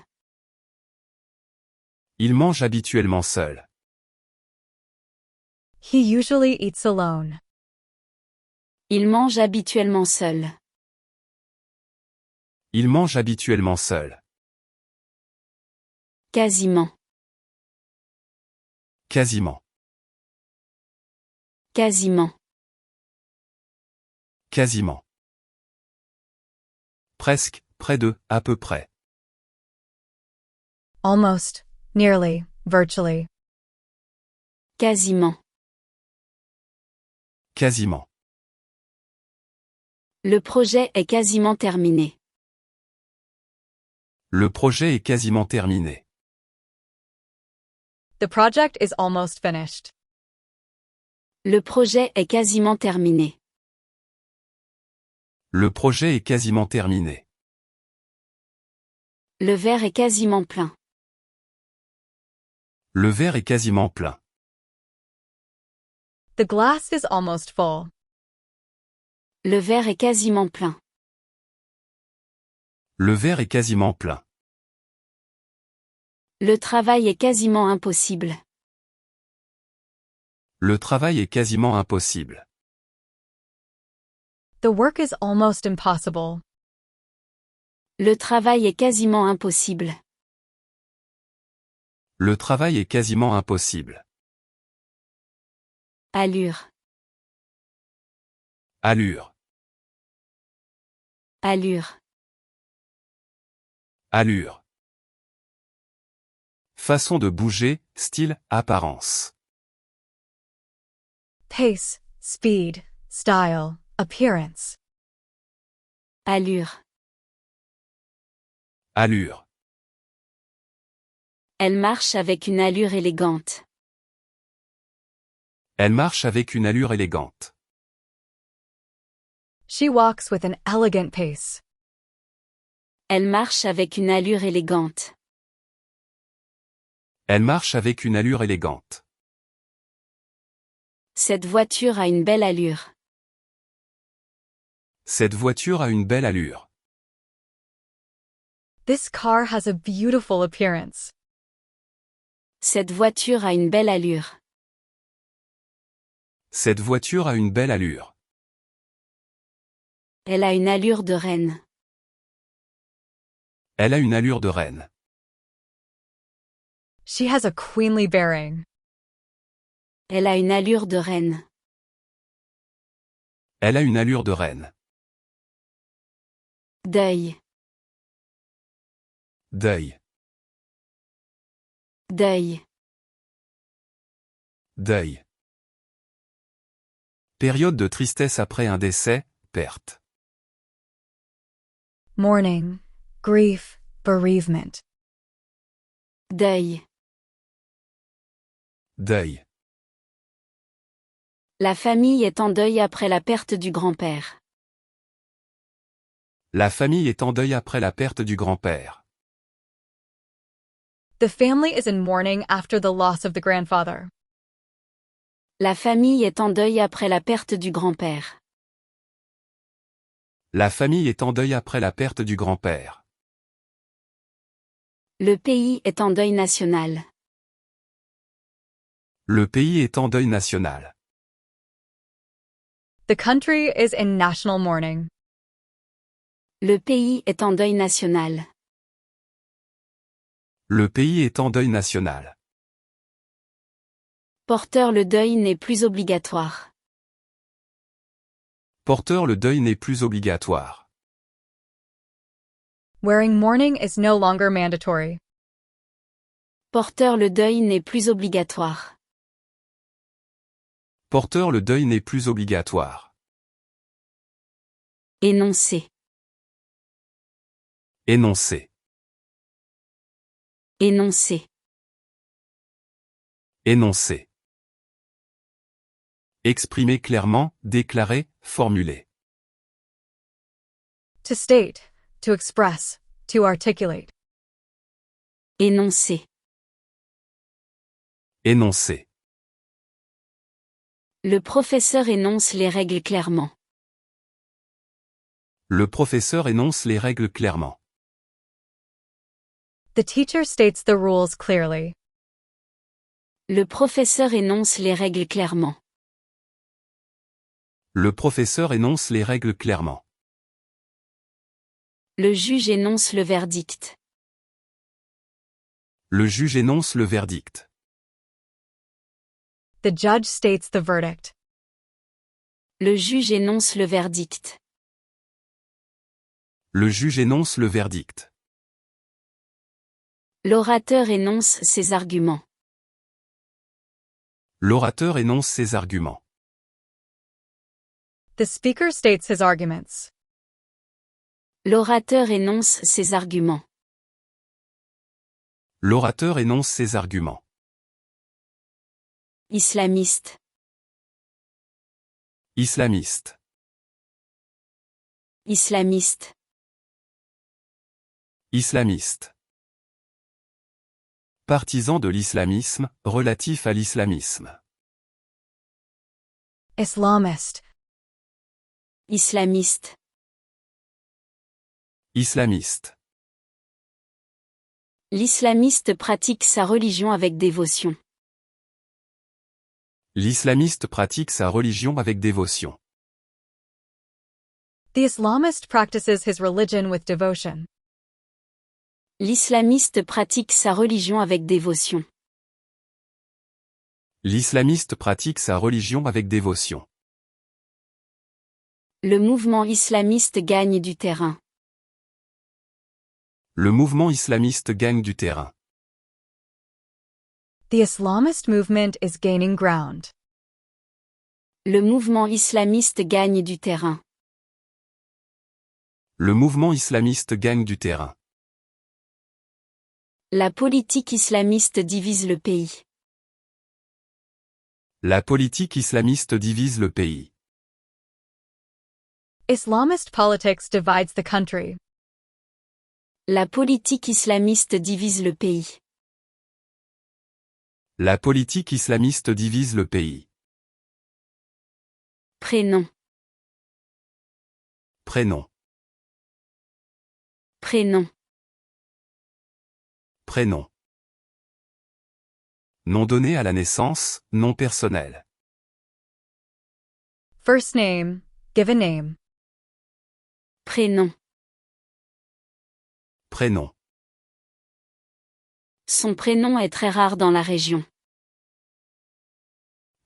Il mange habituellement seul. He usually eats alone. Il mange habituellement seul. Il mange habituellement seul. Quasiment. Quasiment. Quasiment. Quasiment. Presque, près de, à peu près. Almost, nearly, virtually. Quasiment. Quasiment. Le projet est quasiment terminé. Le projet est quasiment terminé. The project is almost finished. Le projet est quasiment terminé. Le projet est quasiment terminé. Le verre est quasiment plein. Le verre est quasiment plein. The glass is almost full. Le verre est quasiment plein. Le verre est quasiment plein. Le travail est quasiment impossible. Le travail est quasiment impossible. The work is almost impossible. Le travail est quasiment impossible. Le travail est quasiment impossible. Allure. Allure. Allure. Allure. Façon de bouger, style, apparence. Pace, speed, style, appearance. Allure. Allure. Elle marche avec une allure élégante. Elle marche avec une allure élégante. She walks with an elegant pace. Elle marche avec une allure élégante. Elle marche avec une allure élégante. Cette voiture a une belle allure. Cette voiture a une belle allure. This car has a beautiful appearance. Cette voiture a une belle allure. Cette voiture a une belle allure. Elle a une allure de reine. Elle a une allure de reine. She has a queenly bearing. Elle a une allure de reine. Elle a une allure de reine. Deuil. Deuil. Deuil. Deuil. Période de tristesse après un décès, perte. Mourning, grief, bereavement. Deuil. Deuil. La famille est en deuil après la perte du grand-père. La famille est en deuil après la perte du grand-père. The family is in mourning after the loss of the grandfather. La famille est en deuil après la perte du grand-père. La famille est en deuil après la perte du grand-père. Le pays est en deuil national. Le pays est en deuil national. The country is in national mourning. Le pays est en deuil national. Le pays est en deuil national. Porteur, le deuil n'est plus obligatoire. Porteur, le deuil n'est plus obligatoire. Wearing mourning is no longer mandatory. Porteur, le deuil n'est plus obligatoire. Porteur, le deuil n'est plus obligatoire. Énoncer. Énoncer. Énoncer. Énoncer. Exprimer clairement, déclarer, formuler. To state, to express, to articulate. Énoncer. Énoncer. Le professeur énonce les règles clairement. Le professeur énonce les règles clairement. The teacher states the rules clearly. Le professeur énonce les règles clairement. Le professeur énonce les règles clairement. Le juge énonce le verdict. Le juge énonce le verdict. The judge states the verdict. Le juge énonce le verdict. Le juge énonce le verdict. L'orateur énonce ses arguments. L'orateur énonce ses arguments. The speaker states his arguments. L'orateur énonce ses arguments. L'orateur énonce ses arguments. Islamiste. Islamiste. Islamiste. Islamiste. Partisan de l'islamisme, relatif à l'islamisme. Islamist. Islamiste. Islamiste. L'islamiste pratique sa religion avec dévotion. L'islamiste pratique sa religion avec dévotion. The Islamist practices his religion with devotion. L'islamiste pratique sa religion avec dévotion. L'islamiste pratique sa religion avec dévotion. Le mouvement islamiste gagne du terrain. Le mouvement islamiste gagne du terrain. The Islamist movement is gaining ground. Le mouvement islamiste gagne du terrain. Le mouvement islamiste gagne du terrain. La politique islamiste divise le pays. La politique islamiste divise le pays. Islamist politics divides the country. La politique islamiste divise le pays. La politique islamiste divise le pays. Prénom. Prénom. Prénom. Prénom. Nom donné à la naissance, nom personnel. First name, given name. Prénom. Prénom. Son prénom est très rare dans la région.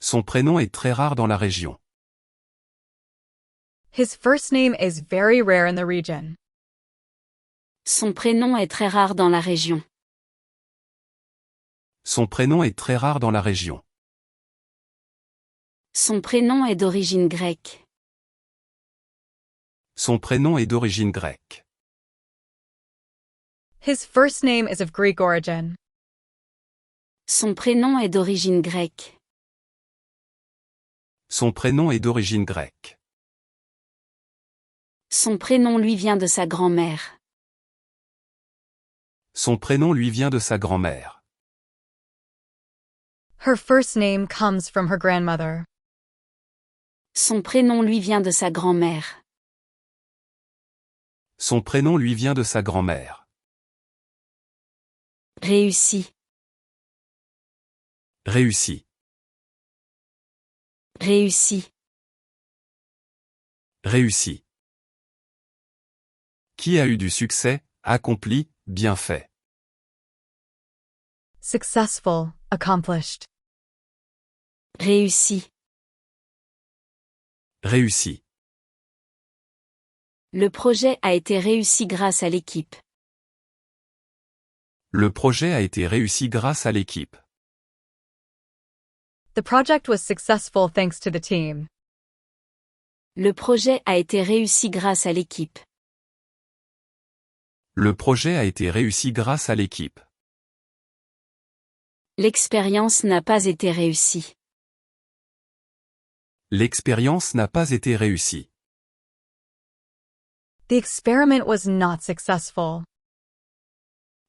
Son prénom est très rare dans la région. His first name is very rare in the region. Son prénom est très rare dans la région. Son prénom est très rare dans la région. Son prénom est d'origine grecque. Son prénom est d'origine grecque. His first name is of Greek origin. Son prénom est d'origine grecque. Son prénom est d'origine grecque. Son prénom lui vient de sa grand-mère. Son prénom lui vient de sa grand-mère. Her first name comes from her grandmother. Son prénom lui vient de sa grand-mère. Son prénom lui vient de sa grand-mère. Réussi. Réussi. Réussi. Réussi. Qui a eu du succès, accompli, bien fait. Successful, accomplished. Réussi. Réussi. Le projet a été réussi grâce à l'équipe. Le projet a été réussi grâce à l'équipe. The project was successful thanks to the team. Le projet a été réussi grâce à l'équipe. Le projet a été réussi grâce à l'équipe. L'expérience n'a pas été réussie. L'expérience n'a pas été réussie. The experiment was not successful.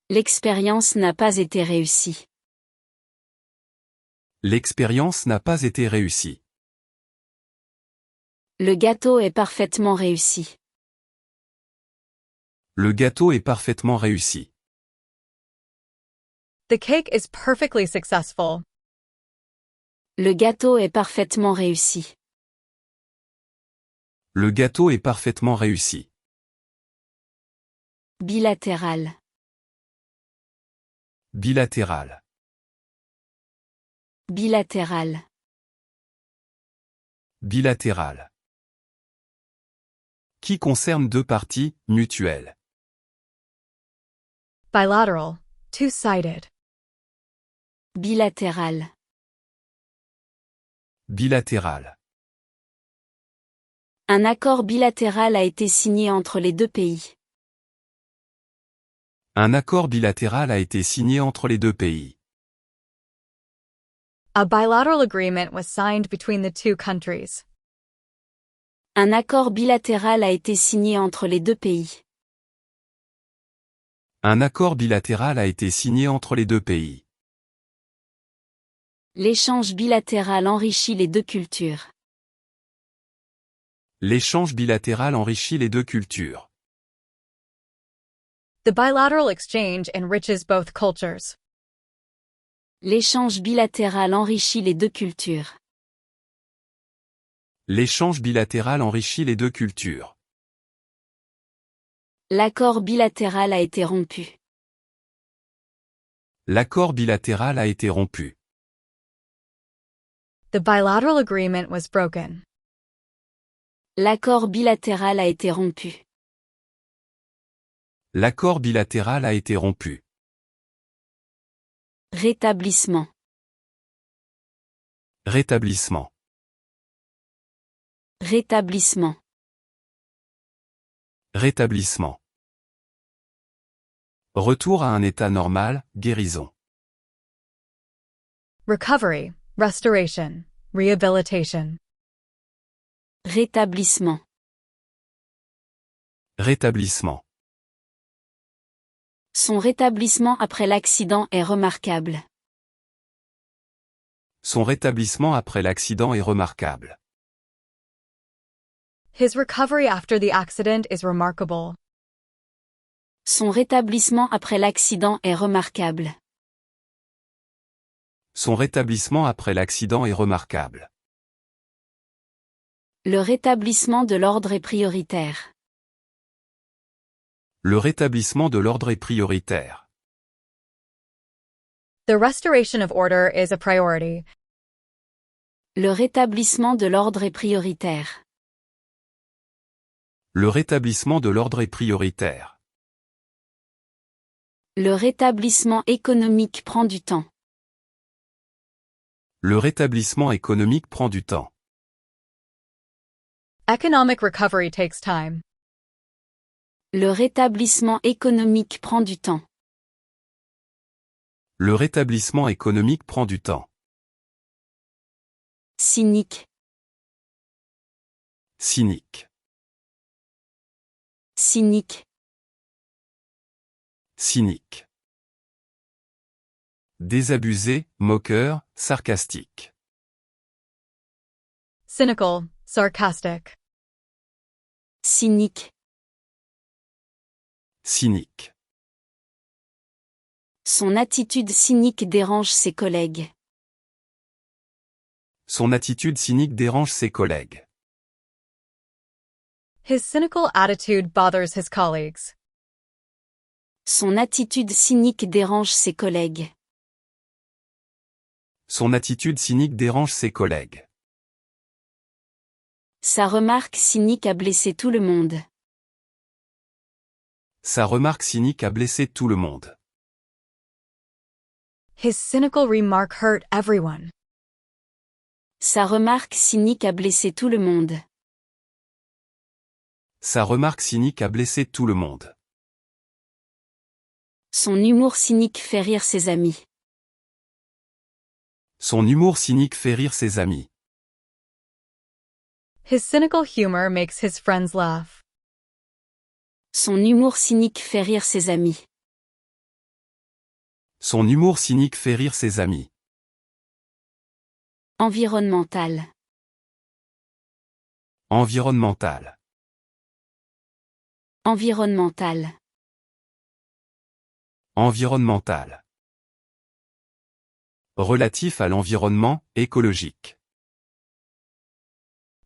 L'expérience n'a pas été réussie. L'expérience n'a pas été réussie. Le gâteau est parfaitement réussi. Le gâteau est parfaitement réussi. The cake is perfectly successful. Le gâteau est parfaitement réussi. Le gâteau est parfaitement réussi. Bilatéral. Bilatéral. Bilatéral. Bilatéral. Qui concerne deux parties, mutuelles. Bilateral, Two-sided. Bilatéral. Bilatéral. Un accord bilatéral a été signé entre les deux pays. Un accord bilatéral a été signé entre les deux pays. A bilateral agreement was signed between the two countries. Un accord bilatéral a été signé entre les deux pays. Un accord bilatéral a été signé entre les deux pays. L'échange bilatéral enrichit les deux cultures. L'échange bilatéral enrichit les deux cultures. The bilateral exchange enriches both cultures. L'échange bilatéral enrichit les deux cultures. L'échange bilatéral enrichit les deux cultures. L'accord bilatéral a été rompu. L'accord bilatéral a été rompu. The bilateral agreement was broken. L'accord bilatéral a été rompu. L'accord bilatéral a été rompu. Rétablissement. Rétablissement. Rétablissement. Rétablissement. Retour à un état normal, guérison. Recovery, restoration, rehabilitation. Rétablissement. Rétablissement. Son rétablissement après l'accident est remarquable. Son rétablissement après l'accident est remarquable. His recovery after the accident is remarkable. Son rétablissement après l'accident est remarquable. Son rétablissement après l'accident est remarquable. Le rétablissement de l'ordre est prioritaire. Le rétablissement de l'ordre est prioritaire. The restoration of order is a priority. Le rétablissement de l'ordre est prioritaire. Le rétablissement de l'ordre est prioritaire. Le rétablissement économique prend du temps. Le rétablissement économique prend du temps. Economic recovery takes time. Le rétablissement économique prend du temps. Le rétablissement économique prend du temps. Cynique. Cynique. Cynique. Cynique. Désabusé, moqueur, sarcastique. Cynical, sarcastic. Cynique. Cynique. Son attitude cynique dérange ses collègues. Son attitude cynique dérange ses collègues. His cynical attitude bothers his colleagues. Son attitude cynique dérange ses collègues. Son attitude cynique dérange ses collègues. Sa remarque cynique a blessé tout le monde. Sa remarque cynique a blessé tout le monde. His cynical remark hurt everyone. Sa remarque cynique a blessé tout le monde. Sa remarque cynique a blessé tout le monde. Son humour cynique fait rire ses amis. Son humour cynique fait rire ses amis. His cynical humor makes his friends laugh. Son humour cynique fait rire ses amis. Son humour cynique fait rire ses amis. Environnemental. Environnemental. Environnemental. Environnemental. Relatif à l'environnement, écologique.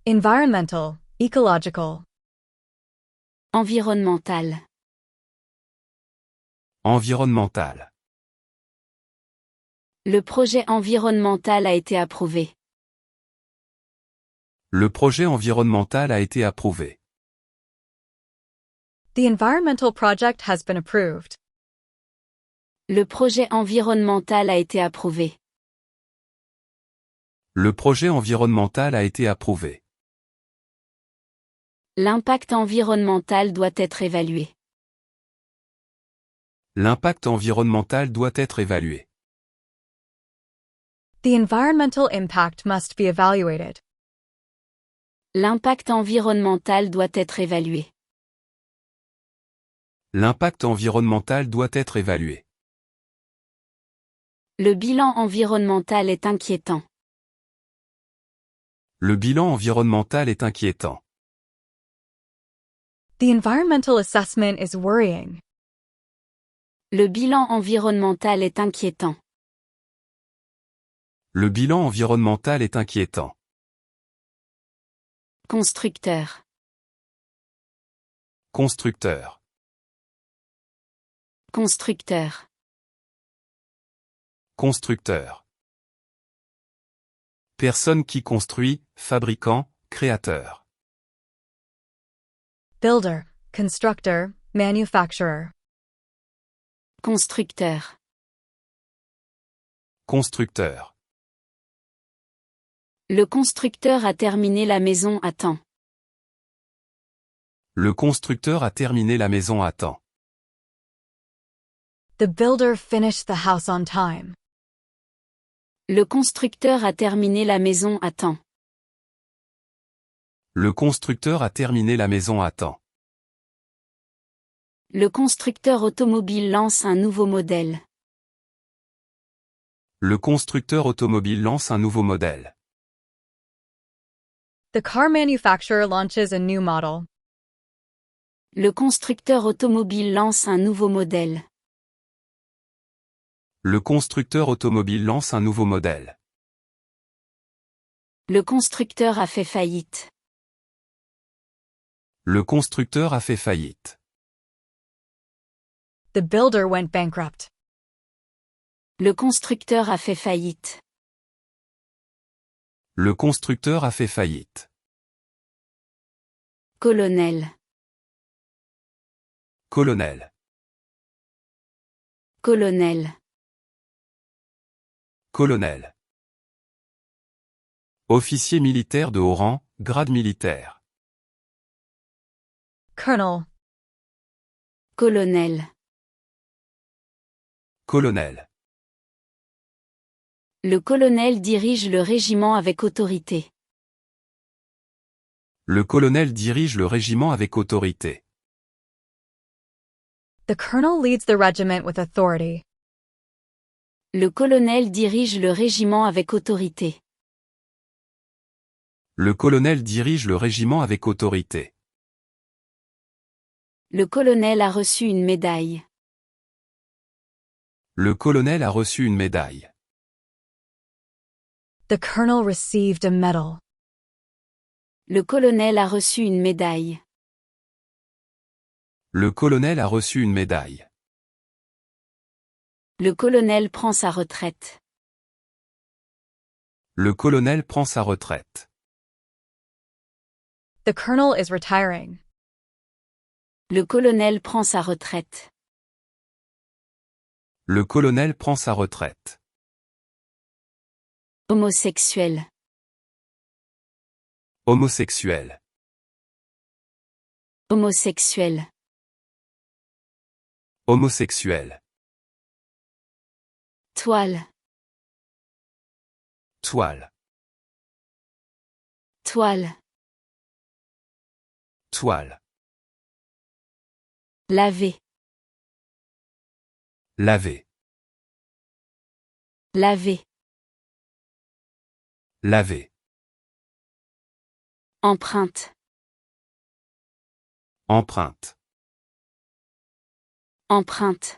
Environmental, ecological. Environnemental. Environnemental. Le projet environnemental a été approuvé. Le projet environnemental a été approuvé. The environmental project has been approved. Le projet environnemental a été approuvé. Le projet environnemental a été approuvé. L'impact environnemental doit être évalué. L'impact environnemental doit être évalué. The environmental impact must be evaluated. L'impact environnemental doit être évalué. L'impact environnemental doit être évalué. Le bilan environnemental est inquiétant. Le bilan environnemental est inquiétant. The environmental assessment is worrying. Le bilan environnemental est inquiétant. Le bilan environnemental est inquiétant. Constructeur. Constructeur. Constructeur. Constructeur. Personne qui construit, fabricant, créateur. Builder, constructor, manufacturer. Constructeur. Constructeur. Le constructeur a terminé la maison à temps. Le constructeur a terminé la maison à temps. The builder finished the house on time. Le constructeur a terminé la maison à temps. Le constructeur a terminé la maison à temps. Le constructeur automobile lance un nouveau modèle. Le constructeur automobile lance un nouveau modèle. The car manufacturer launches a new model. Le constructeur automobile lance un nouveau modèle. Le constructeur automobile lance un nouveau modèle. Le constructeur a fait faillite. Le constructeur a fait faillite. The builder went bankrupt. Le constructeur a fait faillite. Le constructeur a fait faillite. Colonel. Colonel. Colonel. Colonel. Officier militaire de haut rang, grade militaire. Colonel. Colonel. Colonel. Le colonel dirige le régiment avec autorité. Le colonel dirige le régiment avec autorité. The colonel leads the regiment with authority. Le colonel dirige le régiment avec autorité. Le colonel dirige le régiment avec autorité. Le colonel a reçu une médaille. Le colonel a reçu une médaille. The colonel received a medal. Le colonel a reçu une médaille. Le colonel a reçu une médaille. Le colonel prend sa retraite. Le colonel prend sa retraite. The colonel is retiring. Le colonel prend sa retraite. Le colonel prend sa retraite. Homosexuel. Homosexuel. Homosexuel. Homosexuel. Toile. Toile. Toile. Toile. Laver. Laver. Laver. Laver. Empreinte. Empreinte. Empreinte.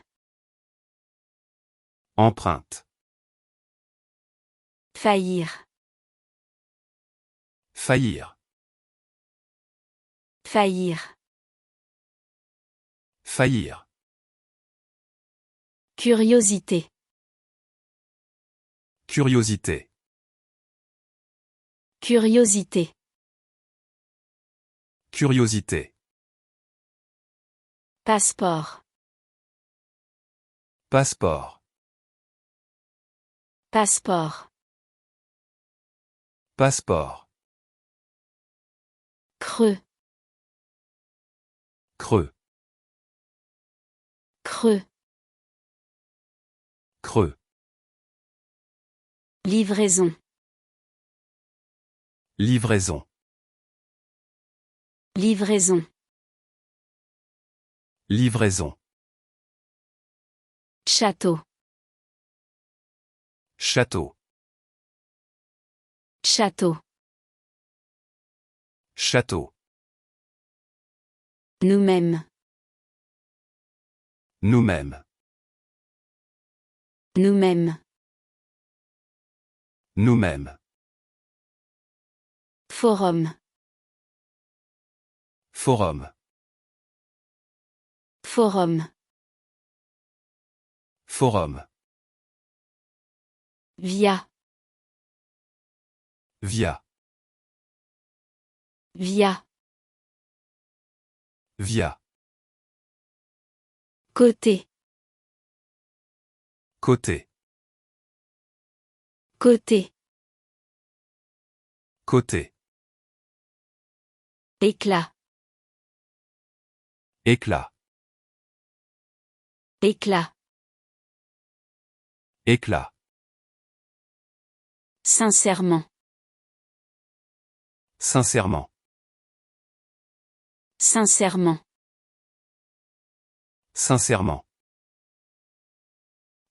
Empreinte. Faillir. Faillir. Faillir. Faillir. Curiosité. Curiosité. Curiosité. Curiosité. Passeport. Passeport. Passeport. Passeport. Creux. Creux. Creux. Creux. Livraison. Livraison. Livraison. Livraison. Château. Château. Château. Château. Nous-mêmes. Nous-mêmes. Nous-mêmes. Nous-mêmes. Forum. Forum. Forum. Forum. Via. Via. Via. Via. Côté. Côté. Côté. Côté. Éclat. Éclat. Éclat. Éclat. Sincèrement. Sincèrement. Sincèrement. Sincèrement.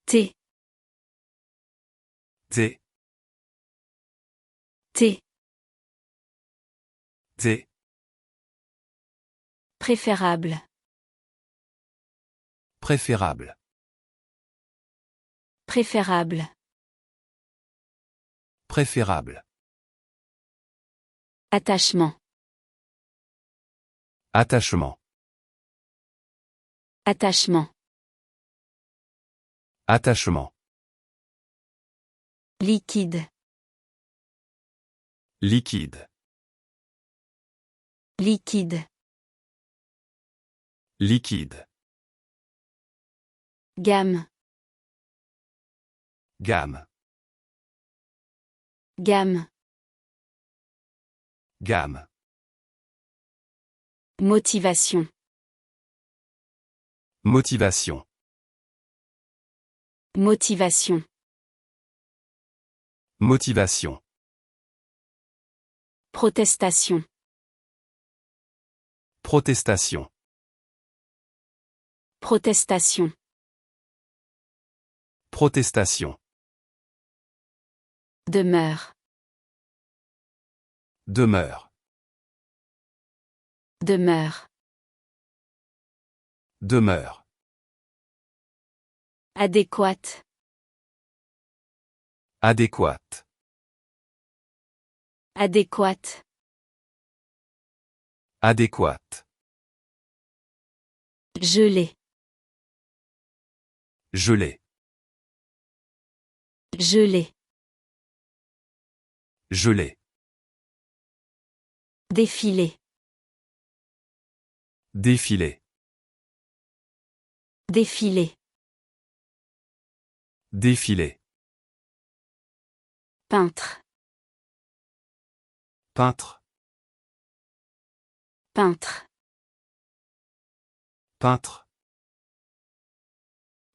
T. T. T. T. Préférable. Préférable. Préférable. Préférable. Attachement. Attachement. Attachement. Attachement. Liquide. Liquide. Liquide. Liquide. Gamme. Gamme. Gamme. Gamme. Motivation. Motivation. Motivation. Motivation. Protestation. Protestation. Protestation. Protestation. Demeure. Demeure. Demeure. Demeure. Adéquate. Adéquate. Adéquate. Adéquate. Gelé. Gelé. Gelé. Gelé. Défilé. Défilé. Défilé. Défilé. Peintre. Peintre. Peintre. Peintre.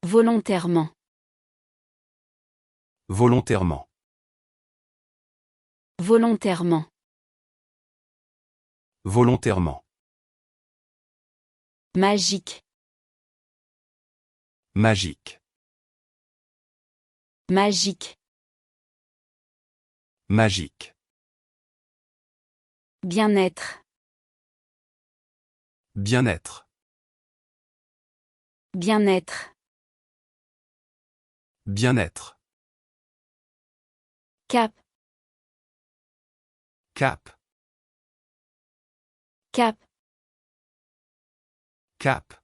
Volontairement. Volontairement. Volontairement. Volontairement. Magique. Magique. Magique. Magique. Bien-être. Bien-être. Bien-être. Bien-être. Cap. Cap. Cap. Cap.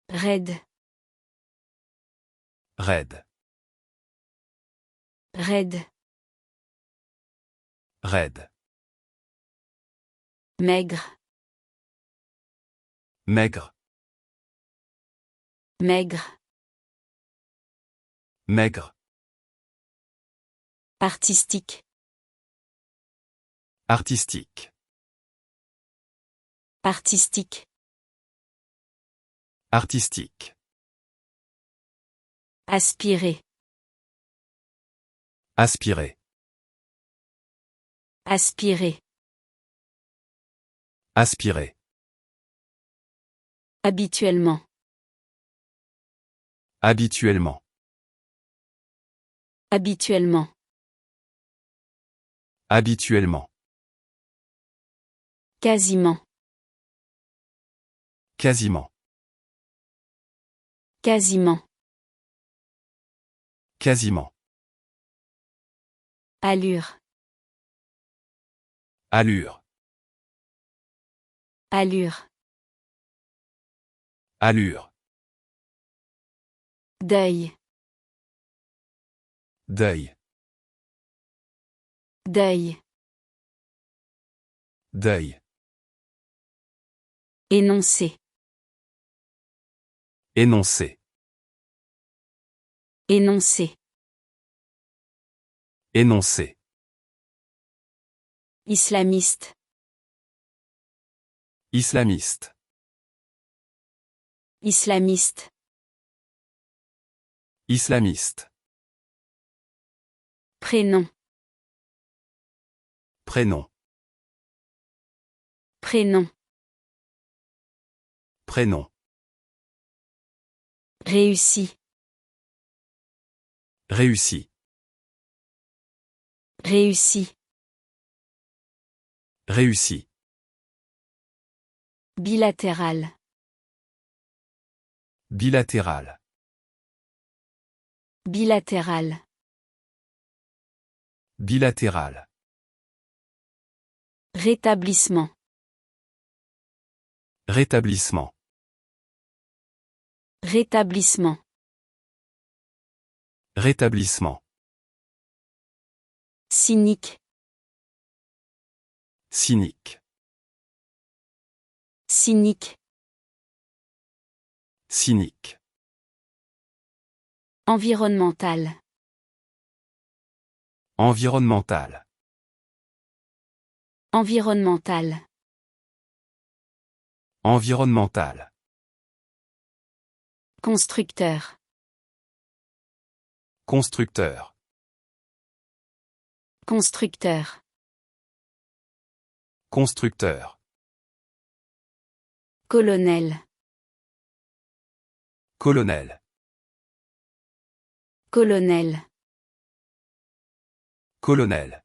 Raide. Raide. Raide. Raide. Maigre. Maigre. Maigre. Maigre. Artistique. Artistique. Artistique. Artistique. Aspirer. Aspirer. Aspirer. Aspirer. Habituellement. Habituellement. Habituellement. Habituellement. Quasiment. Quasiment. Quasiment. Quasiment. Allure. Allure. Allure. Allure. Deuil. Deuil. Deuil. Deuil. Énoncer. Énoncer. Énoncer. Énoncer. Islamiste. Islamiste. Islamiste. Islamiste. Prénom. Prénom. Prénom. Prénom. Réussi. Réussi. Réussi. Réussi. Bilatéral. Bilatéral. Bilatéral. Bilatéral. Rétablissement. Rétablissement. Rétablissement. Rétablissement. Cynique. Cynique. Cynique. Cynique. Environnemental. Environnemental. Environnemental. Environnemental. Constructeur. Constructeur. Constructeur. Constructeur. Colonel. Colonel. Colonel. Colonel.